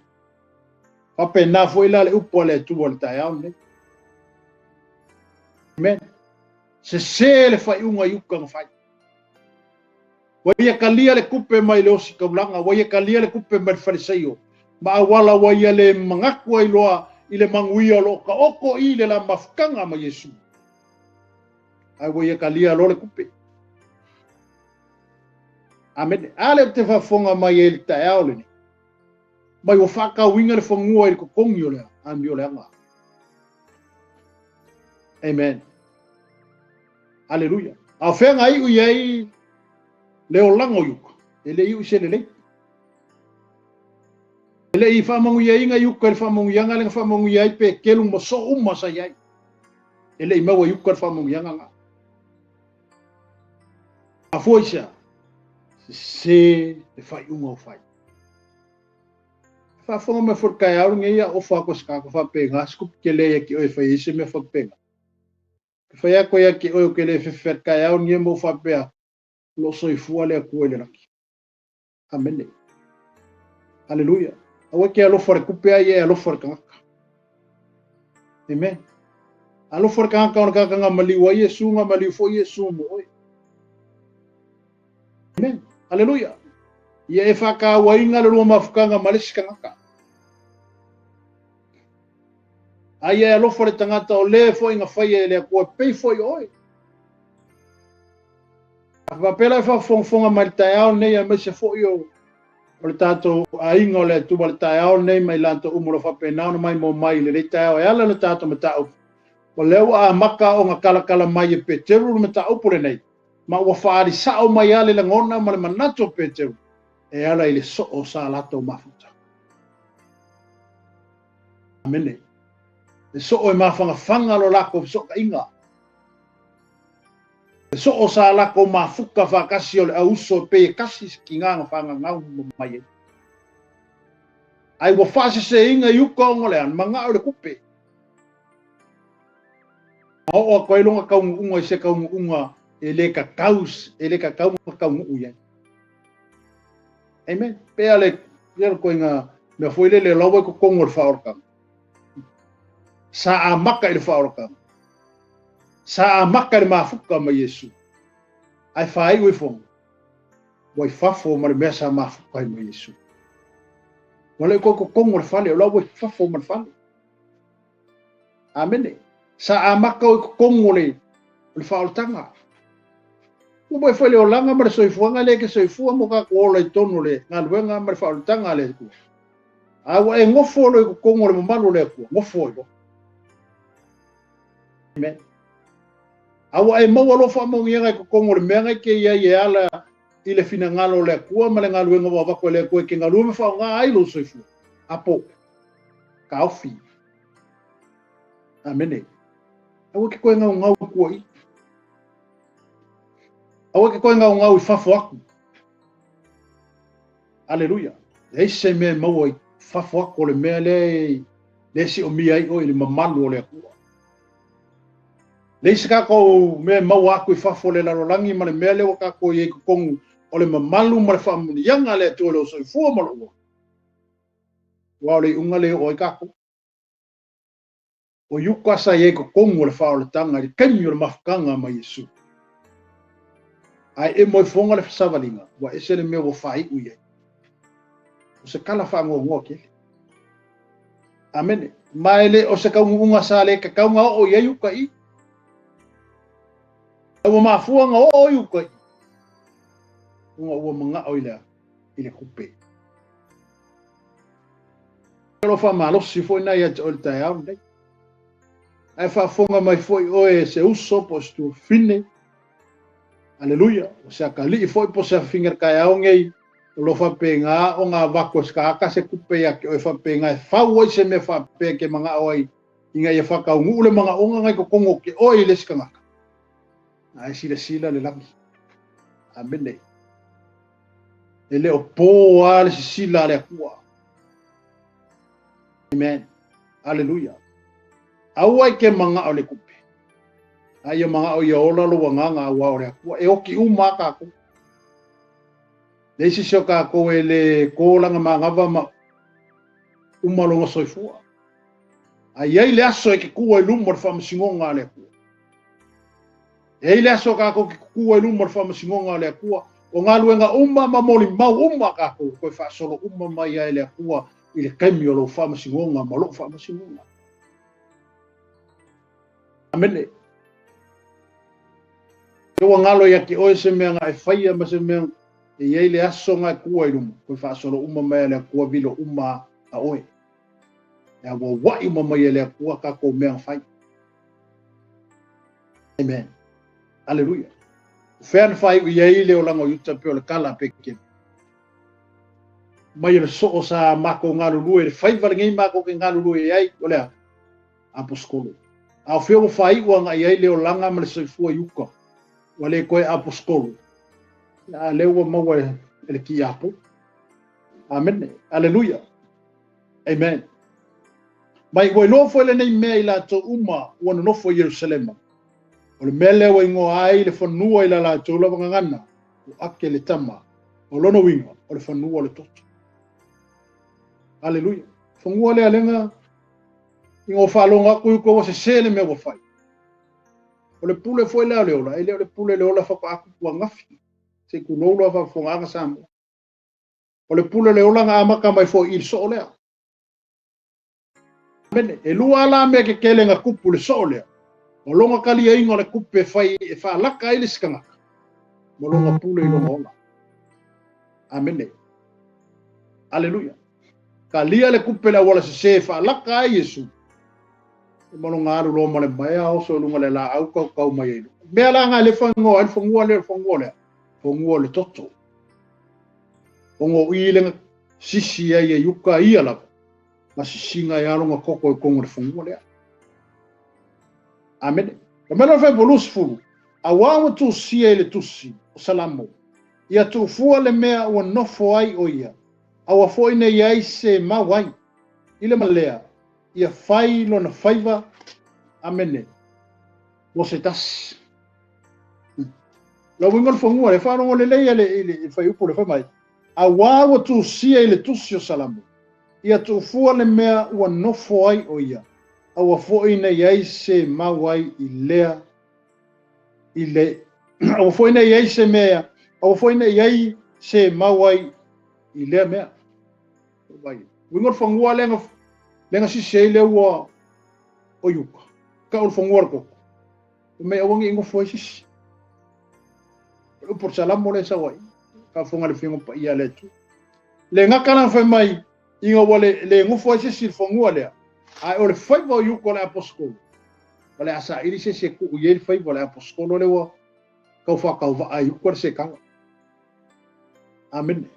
Whapena fo ila le upo le tuwa le tai au ne. Amen. Se le fai unga yuka ngā fai. Waia kalia le kupe mai le osi kaulanga, waia kalia le kupe mai le fariseio. Ma awala waia le mangaku ai loa i le manguia lo ka oko i le la mafukanga ma Yesu. Ai waia kalia lo le kupe. Amen. Ale te whafonga mai e le tai au le ni. Mai o whaka winga le whangua i le kokongi o lea, ami o le anga. Amen. Aleluia. A whenga iu iei leo lango yuka. Ele iu se le lei. Ele i whamangu iei inga yuka le whamangu ianga le whamangu iei pe kelu mo so umasa iei. Ele i maua yuka le whamangu ianga nga. A fuisa. Se le whai unga o whai. Whafonga me whurkai aru ngeia o whako skako whapenga. Skup ke leia ki oi whai isi me whapenga. Whai ako ia ki oi ke le whurkai aru ngeia mo whapea. Lo soi fua le kua le raki. Amen. Aleluia. Awa ke alo whare kupea ia alo whare kangaka. Amen. Alo whare kangaka ona kakanga maliwa Yesu nga maliwa fo Yesu mo oi. Amen. Aleluia. Ia e whaka wainga le rua mafukanga malisi kangaka. Aia alo whare tangata o le fo inga whaia le kua pei fo i oi. Wapela e whafonga mai tai au nei a mese fo i o le tato a inga o le tuba le tai au nei mai lanto umura whapena o mai mo mai le tai au e ala le tato me tau. O leo a maka o ngā kala mai e peteru me tau pure nei. Ma ua whaari sao mai ale le ngona ma le manato peteru. E ala i le so o sa lato mafuta. Amene. Le so o e mawhanga lo lako so ka inga. So o sa lako mafuka whakasi o le auso pe kasi ki ngā whanga ngau mai e. Ai wa whase se inga yuka o ngole an manga o le kupe. O a koe longa kaungu unga i se kaungu unga e le ka kaus, e le ka kaungu uia. Amen. Pea le, yero koe ngā, mea foile le lawa ko kongo le whaorokanga. Sa a maka i le whaorokanga. Sa a maka le mafuka ma Yesu. Ai whaai ui fonga. Wai whafo ma le mea sa mafuka i ma Yesu. Wale ko kongo le whale, o lau wai whafo ma le whale. Amene. Sa a maka o kongo le whaorotanga. Ubai whale o langa ma le soifuanga le ke soifua mo ka kuola i tonu le. Ngā luenga ma le whaorotanga le kua. Awa e ngofo lo i kongo le mamalo le kua. Ngofo i lo. Amen. Awa e maua lo whamongi anga i kongo le meanga ke ia i ala i le fina ngalo le kua ma le ngā luenga wa wako le kua ke ngā luenga whao ngā ailo soifua. Apo. Ka ofi. Amene. Awa ke koe ngau ngau kua i. Awa ke koe ngau ngau i whafo aku. Aleluia. Eise me maua i whafo aku le mea le si o mia i o i le mamalu o le akua. Leise kako me maua aku i whafo le larolangi ma le mea le waka ko i eku kongu o le mamalu ma le whamuni yanga le atu o le osoi fua ma loa. Wao le unga le o i kako. O yukasa i eku kongu o le whao le tanga i kaimi o le mafukanga ma Yesu. Ai e moi fonga le whasavalinga, wa ese le mea wa whai uia. O se kala whango ngoa ke. Amene. Maele o se kaunga unga sa le ka kaunga o ia yuka i. Ua mafuanga o yuka i. Unga ua mga o ila i le kupe. Lo fa malosi foi na ia o te au nei. Ai fa fonga mai foi oe se uso pois tu fine. Aleluia. O se akali foi po se finger kai au ngei. Lo fa penga o nga wako skaka se kupe ya ke o fa penga fa oi se me fa pe ke manga oi. Inga ia fa ka ngule manga onga ngai ko kongo ke oi le skanga. Ai sila le laki. Amen nei. Ele o po ale sila le kua. Amen. Aleluia. Awai ke mga ole kupe. Ai mga o yola lo wanga wa ore ku e oki uma ka ku. Desi sio ka ko ele ko langa mga ma uma lo soifua. Ai le aso ke ku e lumor fam singonga le ku. E le aso ka ko ku e lumor fam singonga le ku. O ngaluenga uma mamoli mau uma ka ko fa solo uma mai ele ku ile kemio lo fam singonga ma lo fam singonga. Amen. Yo ngalo ya ki o se me nga e faia ma se me e ye le aso nga ku ai dum ko fa solo uma mai le ku bilo uma a oi. Ya wo wa i mama ye le ku ka ko me fai. Amen. Hallelujah. Fan fai ye le o lango yuta pe o kala peke. Mai le so sa mako ngalo lu e fai va ngai mako ke ngalo lu e ai o le apostolo. A feo fai wa nga ye le o langa ma le soifua yuka. Wale koe apostolo. Na lewa mawa ele ki apo. Amen. Hallelujah. Amen. Mai koe no foi le nei mea ila to uma wana no foi Jerusalema. O le mele wa ingo ai le whanua ila la to ula wangangana. O ake le tama. O lono winga. O le whanua le toto. Hallelujah. Whanua le alenga. Ingo whalonga kuiko wa se sele mea wafai. O le pule foi leo leola, e leo le pule leola whaka aku kua ngafi. Se kunoula wha whonganga samu. O le pule leola ngā amaka mai fo il so lea. Mene, e lua ala mea ke kele ngā kupu le so lea. O longa kali e ingo le kupe fai e wha laka ili skangaka. Mo longa pule i longa ola. Amene. Aleluia. Ka lia le kupe la wala se wha laka ai Yesu. Malo ngaru lo male baya o so lunga le la au kau mai ilo. Mea la nga le whangua, le whangua le toto. Ongo ilenga sisi ai e yuka ia la. Ma sisinga e alonga koko e kongo le whangua lea. Amen. Ka mena whai polus fulu. A wawa tu sia le tusi o salamo. Ia tu fua le mea ua nofo ai o ia. A wa fo ina iai se mawai. Ile malea. Ia fai lo na faiva amene mo se tas lo wingo fongu le fa no le le fai upo le fa mai a wa tu sia ile tusio salamo ia tu fu le mea ua no foi o ia a wa fo ina ia se mawai ilea ile a wa fo ina ia se mea a wa fo ina ia se mawai ilea mea vai wingo fongu lenga si seile ua o yuka. Ka ul fonguar ko. Me awangi ingo foisis. Por salamo le sawai. Ka fonga le fingo pa ia letu. Le ngakana fa mai ingo wale le ngo foisis sil fongua le. Ai ole foi vo yuko le apostolo. Wale asa ili se ku ye foi vo le apostolo le wa. Ka fa ka va ai yuko se ka. Amen.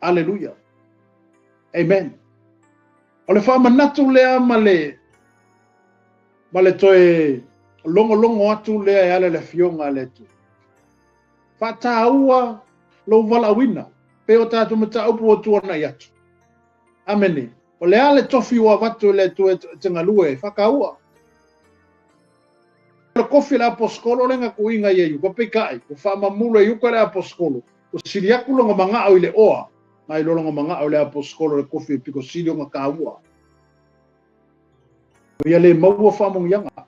Hallelujah. Amen. O le wha manatu lea ma le toe longo atu lea e ale le fionga le tu. Wha tā ua lo wala wina, pe o tātu mata upu o tuana i atu. Amene, o le ale tofi ua watu le tu e tenga lue, whaka ua. Le kofi le aposkolo lenga kuinga i e yu, ko pekai, ko wha mamulu e yuka le aposkolo, ko siriaku longa manga au i le oa, ngai lolonga manga au le aposkolo le kofi e piko sirio nga ka ua. Ia le maua whamong yanga.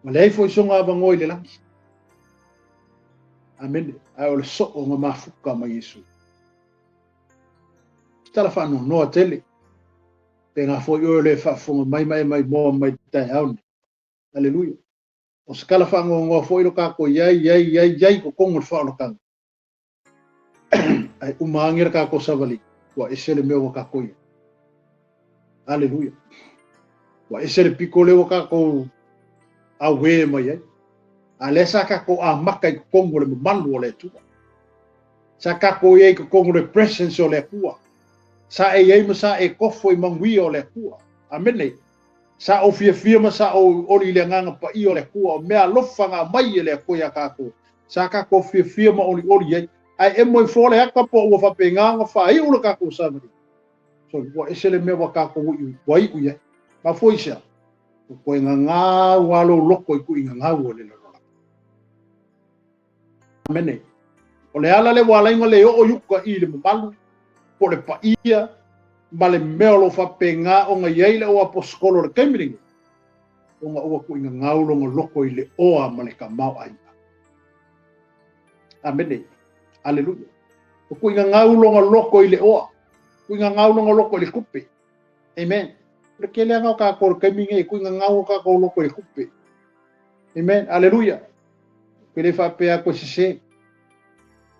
Ma lei foi songa avangoi le langi. Amen. Ai o le so o ngā mafuka ma Yesu. Tala whanau noa tele. Pe ngā foi o le whafonga mai moa mai tai aune. Hallelujah. O skala whanau ngā foi lo kako iai ko kongo le whanau kanga. Ai umaangira kako savali. Kua esele meo kako ia. Haleluia. Wa ese piko le ka ko awe mai ai. Ale saka ko a makai kongo le malu le tu. Saka ko ye ko kongo le presence o le kua. Sa e ye masa e kofo i mangwi o le kua. Amen. Sa o fia masa o oli le nganga pa i o le kua mea lofanga mai le koia ka ko. Saka ko fia ma oli ye. Ai e moi fole aka po ua whapenganga wha i ula ka ko samari. So wa ese le mea waka ko wai uye. Ma foi sia. Ko inga ngā walo loko i ku inga ngā ua le lalo. Amene. O le ala le wala inga le o yuka i le mabalu. Po le pa ia. Ma le mea lo whapenga o ngā yeile o aposkolo le kaimiringi. O ngā ua ku inga ngā ulonga loko i le oa ma le ka mau aina. Amene. Aleluia. O ku inga ngā ulonga loko i le oa. Ku inga ngā ulonga loko i le kupe. Amen. Le kele ngau ka ko kaimiringi ku inga ngau ka ko loko i le kupe. Amen. Aleluia. Pele whapea ko sise.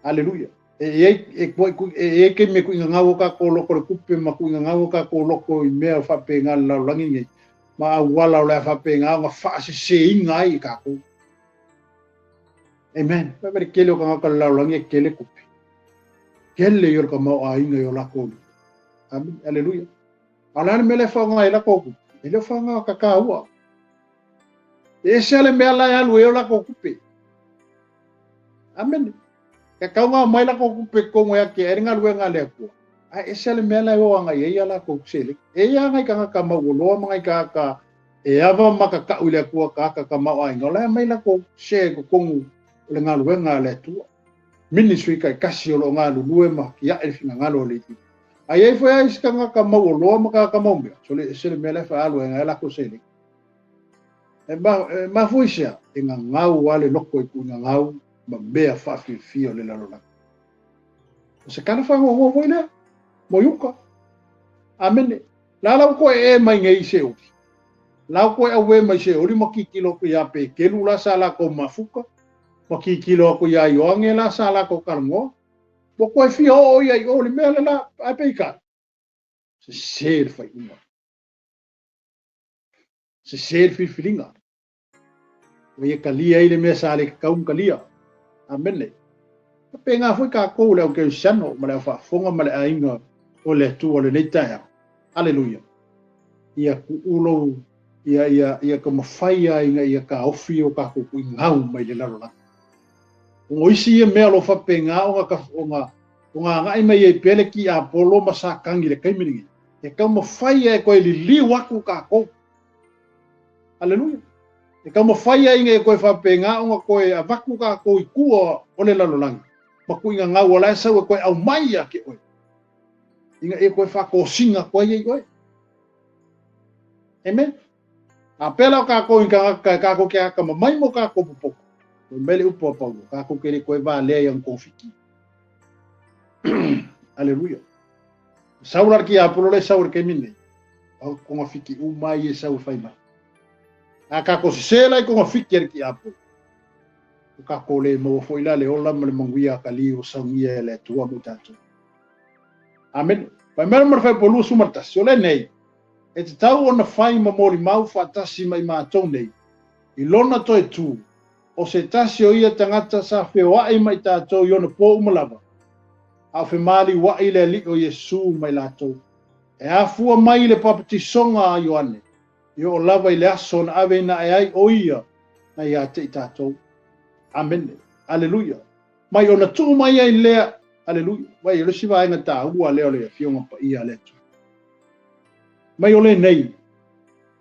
Aleluia. E ke me ku inga ngau ka ko loko le kupe ma ku inga ngau ka ko loko i mea whape ngā laulangi ngai. Ma a wala o le whape ngā wha sise inga i ka ko. Amen. Pele kele o ka ngau ka laulangi e kele kupe. Kele i ka mau a inga i o lako. Amen. Aleluia. Alane me le whanga i lako kupe. E le whanga ka ka ua. E se ale mea lai alu e o lako kupe. Amen. Ka kaunga mai la ko kupe kongo ya ke eringa luenga le ko. Ai esele mela yo anga ye ya la ko sele. E ya ngai ka ma wolo ngai ka e ava maka ka ule ko ka ma ai ngola mai la ko se ko kongo le nga luenga le tu. Ministry ka kasi lo nga lu luema ya e fina ngalo le ti. Ai e foi is ka ka ma wolo maka ka mo me. So le esele mela fa alu nga la ko sele. E ma foi sia e nga ngau wale loko i ku nga ngau ma mea whawhi fio le lalo lako. Se kana whango o moina, mo yuka. Amene. La lau koe e mai ngai se ori. Lau koe awe mai se ori ma kikilo ko ia pe kelu la sa lako mafuka. Ma kikilo ko ia ioange la sa lako karangoa. Mo koe fio o ia i oli mea le la a peika. Se ser fai uma. Se ser filinga. O ia kalia ile mea sa le kaun kalia. Amene. Pe ngā fui ka kou leo ke usano, ma leo whaafonga ma le ainga o le tu o le neitaia. Aleluia. Ia ku ulo, ia ka mawhaia inga ia ka ofi o ka kuku ngau mai le laro lako. O isi ia mea lo whape ngā o ngā ngai mai e pele ki a polo ma sa kangi le kaimiringi. E ka mawhaia e koe li liu aku ka kou. Aleluia. E ka mawhaia inga e koe whapenga o ngā koe a waku ka koe kua o le lalolangi. Ma ku inga ngau ala e sau e koe au mai a ke oe. Inga e koe whako singa koe e koe. Amen. A pela o ka koe ka koe ke aka ma mai mo ka koe pupoko. Koe mele upo a paulo. Ka koe kere koe wā lea yang konfiki. Aleluia. Saurar ki a polo le saur ke mine. Au konga fiki umai e saur whaimai. A ka ko se lai ko ngafiki ki apo. Ka ko le mo foi la le ola me manguia ka li o sangia le tua mo tanto. Amen. Pa mer mer fa polu sumarta so le nei. E te tau ona fai ma mori mau fa tasi mai ma nei. I lona to e tu. O se tasi o ia tangata sa fe wa ai mai tato yo na po umlava. A fe mali wa ile li o Yesu mai lato. E a fua mai le papati songa Ioane. Yo lava ile aso na ave na ai oia na ia te tatou. Amen. Aleluia. Mai ona tu mai ai lea. Aleluia. Mai le siva nga ta ua leo le fionga pa ia le tu. Mai ole nei.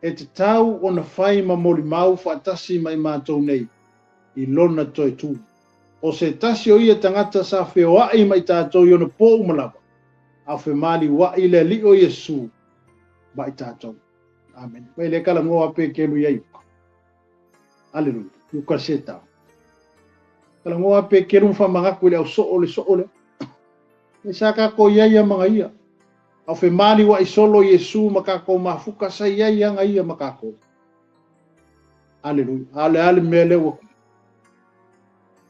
E te tau ona fai ma moli mau fatasi mai mātou nei. I lona toi tu. O se tasi o ia tangata sa feo ai mai tatou i ona po umalava. A fe mali wa ile li o Yesu. Mai tatou. Amen. Mai le kala ngoa pe kelu iai. Aleluia. Yuka seta. Kala ngoa pe kelu whamangaku le au so ole. Me saka ko iai mga ia. Au fe mali wa isolo Yesu makako mafuka sa iai anga ia makako. Aleluia. Ale mele wa.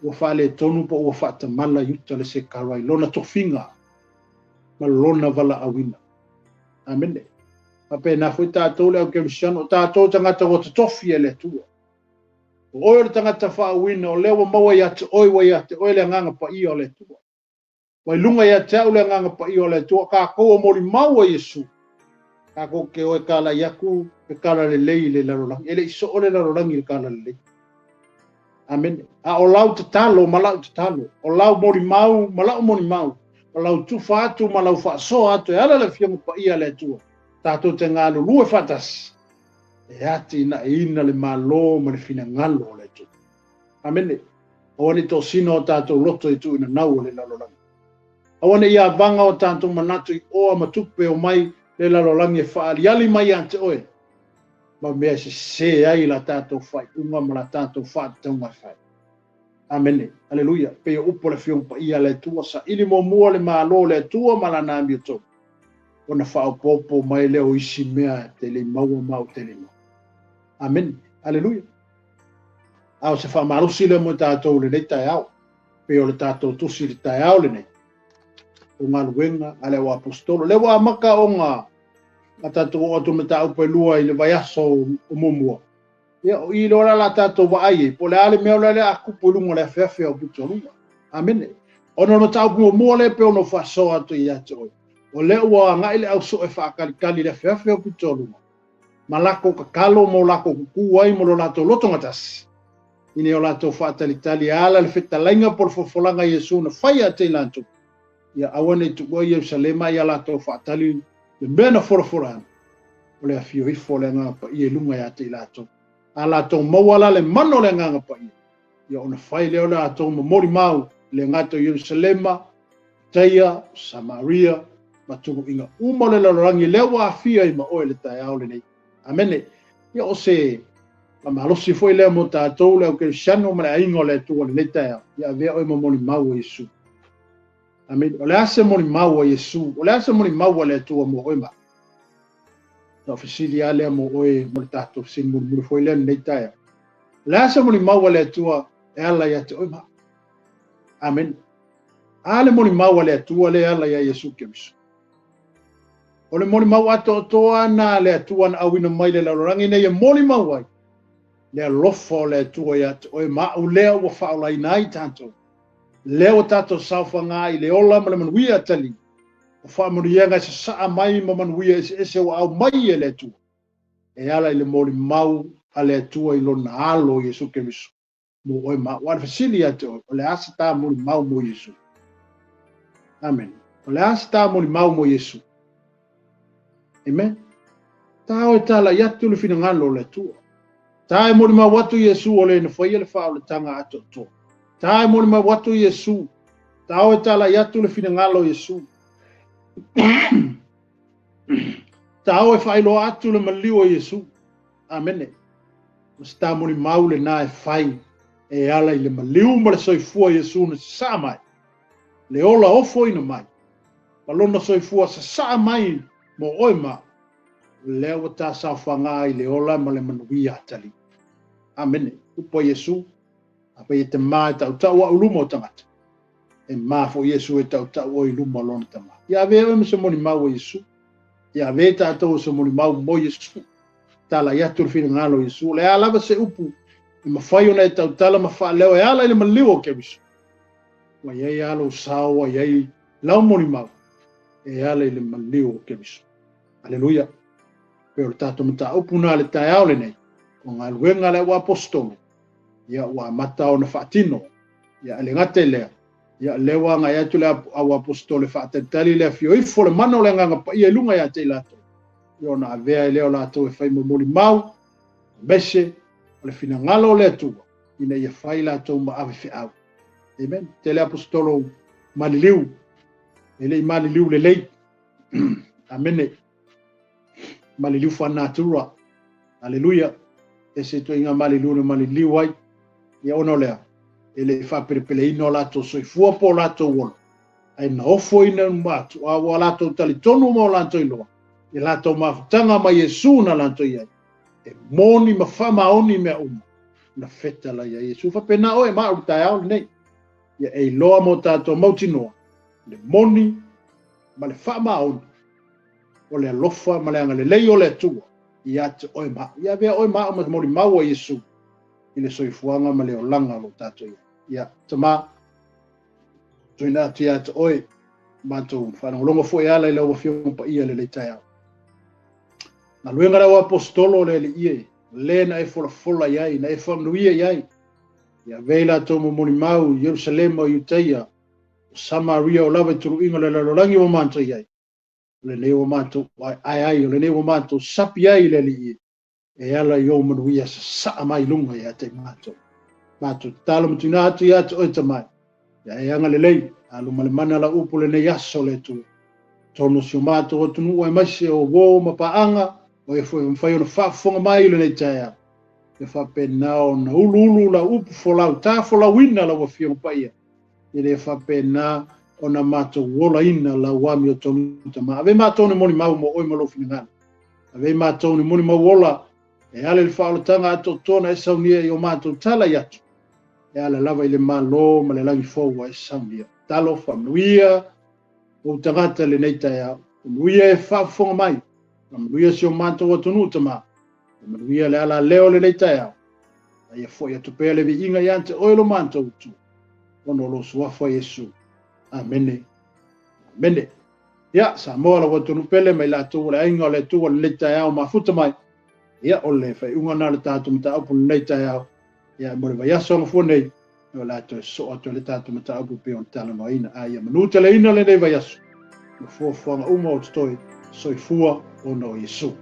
Wa fale tonu po wa fata mala yuta le se karai. Lona tofinga. Ma lona vala awina. Amen. Ape na fui tātou le au ke misiano, tātou tangata o te tofi e le tua. O oi le tangata whaawina, o lewa maua ia te oi le nganga pa ia o le tua. Wai lunga ia te au le nganga pa ia o le tua, ka koua mori maua Yesu. Ka kou ke oi kala iaku, ke kala le lei le larolangi, ele iso o le larolangi le kala le lei. Amen. A o lau te talo, malau te talo. O lau mori mau, malau mori mau. O lau tufa atu, malau whaaso atu, e ala le fiamu pa ia le tua. Tātou te ngālu lue whatas. E ati na e ina le malo ma le fina ngalo le tua. Amen. O ane tō sino o tātou loto i tu ina nau le larolangi. O ane ia vanga o tātou manatu i oa matupe o mai le larolangi e whaali ali mai ante oe. Ma mea se ai la tātou whai, unga ma la tātou whātaunga whai. Amen. Aleluia. Pea upo le fiong pa ia le tua sa ili mo mua le malo le tua ma la nami o tō. Ona whao popo mai leo isi mea te le maua mau te le mau. Amen. Aleluia. Ao se wha marusi le mo tātou le nei tai au. Pea o le tātou tusi le tai au le nei. O ngā luenga, a leo apostolo. Leo a maka o ngā a tātou o atu me tā upe lua i le vaiaso o mumua. Ia o i lora la tātou wa ai, po le ale mea o le a kupu lunga le awhewhe o puto lunga. Amene. Ono no tā upu mua le pe ono whaso atu i ate oi. O le ua ngai le au so e whaakalikali le awhewhe o puto lunga. Ma lako ka kalo mo lako kuku ai mo lo lato lotonga tasi. Ine o lato whaatalitali ala le whetalainga por fofolanga Yesu na whai a te lanto. Ia awane tu ua Yerusalema ia lato whaatali le mena forforana. O le afio ifo le nganga pa i e lunga ia te lato. A lato mawala le mano le nganga pa i. Ia ona whai leo la ato mori mau le ngato Yerusalema, Teia, Samaria, matuku inga uma le larangi leo wa afia i ma oe le tai au le nei. Amene. Ia o se ma malosi foi leo mo tātou leo ke shano ma le aingo le tua le tai au. Ia vea oe ma mori mau Yesu. Amen. O le ase mori mau Yesu. O le ase mori mau le tua mo oe ma. Na ofisili ale mo oe mo le tātou sin murmuru foi leo nei tai au. Le ase mori mau le tua e ala ia te oe ma. Amen. Ale mori mau le tua le ala ia Yesu kemisu. O le mori mau ato toa na le tua na awina mai le larorangi nei e mori mau ai. Le lofo le tua ia te oe ma u leo wa whaolai nai tātou. Leo tātou saufa ngai le ola ma le manuia tali. O whaamurienga se saa mai ma manuia ese o au mai e le tua. E ala i le mori mau a le tua i lona alo Yesu kemisu. Mo oe ma wana fasili ate oe. O le asa tā mori mau mo Yesu. Amen. O le asa tā mori mau mo Yesu. Amen. Tā oe tāla iatu le fina ngalo le tua. Tā e mori mau watu Yesu o le na whaia le whao le tanga ato toa. Tā e mori mau watu Yesu. Tā oe tāla iatu le fina ngalo Yesu. Tā oe whailo atu le maliu o Yesu. Amene. Mas tā mori mau le na e whai. E ala i le maliu ma le soifua Yesu na sa mai. Le ola ofo ina mai. Palona soifua sa sa mai mo oe ma. Leo ta sa whanga i le ola ma le manuia atali. Amene. Upo Yesu. Apa i te maa tau tau a uluma o tangata. E maa fo Yesu e tau tau o i luma lona tama. Ia vea me se moni mau o Yesu. Ia vea tātou se moni mau mo Yesu. Tala iatu le fina ngalo Yesu. Le alava se upu. I mawhai ona e tau tala mawha leo e ala i le maliu o kemisu. Wa iei alo sao, wa iei lau moni mau. E ala i le maliu o kemisu. Aleluia. Pero tātou mata upuna le tai au le nei. O ngā luenga le wa apostolo. Ia wa mata o na whaatino. Ia le ngate lea. Ia lewa ngā iatu le au apostolo whaatatali le fio ifo le mano le nganga pa ia lunga ia te lato. Ia na avea i leo lato e whai moni mau. Mese. O le fina ngalo le atua. Ina ia whai lato ma ave whi au. Amen. Te le apostolo maliliu. Ele i maliliu le lei. Amene. Maliliu whanatura. Aleluia. E se to inga maliliu na maliliu ai. Ia ono lea. Ele i whaperepele ino lato soifua po lato wolo. Ai na ofo ina matu. Awa lato talitonu mo lato iloa. E lato mafutanga ma Yesu na lato iai. E moni ma whama oni mea uma. Na feta la ia Yesu. Whapena oe maa utai au nei. Ia e loa mo tātou mautinoa. Le moni ma le whama oni. o le alofa ma le anga le lei o le atua ia te oe ma ia vea oe ma ma mori maua Iesu i le soifuanga ma le o langa lo tato ia tama tuina atu ia te oe mātou whanangolonga fo e ala i lau whiong pa ia le leitai au na luenga rau apostolo le ie le na e fola iai na e whamnuia iai ia veila tō mo mori mau Jerusalem o Iuteia Samaria o lawe turu inga le lalorangi o mātou iai le nei o mātou ai o le nei o mātou sapi ai le ie e ala i o manuia sa mai lunga ia te mātou talo mtuna atu ia te oe tamai ia e anga le lei alu male mana la upu le nei aso le tu tono si o mātou o tunu o maise o wō mapaanga o e whai ona whaafonga mai le nei taia e whapena na ulu la upu folau tā folau ina la wafio paia e le whapena o na mātou wola ina la wami o tonu tama ave mātou ne moni mau mo oi malofi ngana ave mātou ne moni mau wola e ale le whaalotanga ato tona e saunia i o mātou tala i atu e ale lava i le malo ma le langi fōua e saunia talo whamnuia o tangata le nei taia whamnuia e whaafonga mai whamnuia si o mātou o tonu tama whamnuia le ala leo le nei taia ai e fo ia tupea le vi inga i ante oilo mātou tu ono lo suafa Yesu amene amene ya sa moa la watonu pele mai la tu le ainga le tu le taia o mafuta mai ya o le fai unga na le tatu mata apu le taia ya mo le vai aso fo nei o la to so to le tatu mata apu pe on tala no ina ai manuta le ina le nei vai aso fo fo uma o stoi soi fua o no Yesu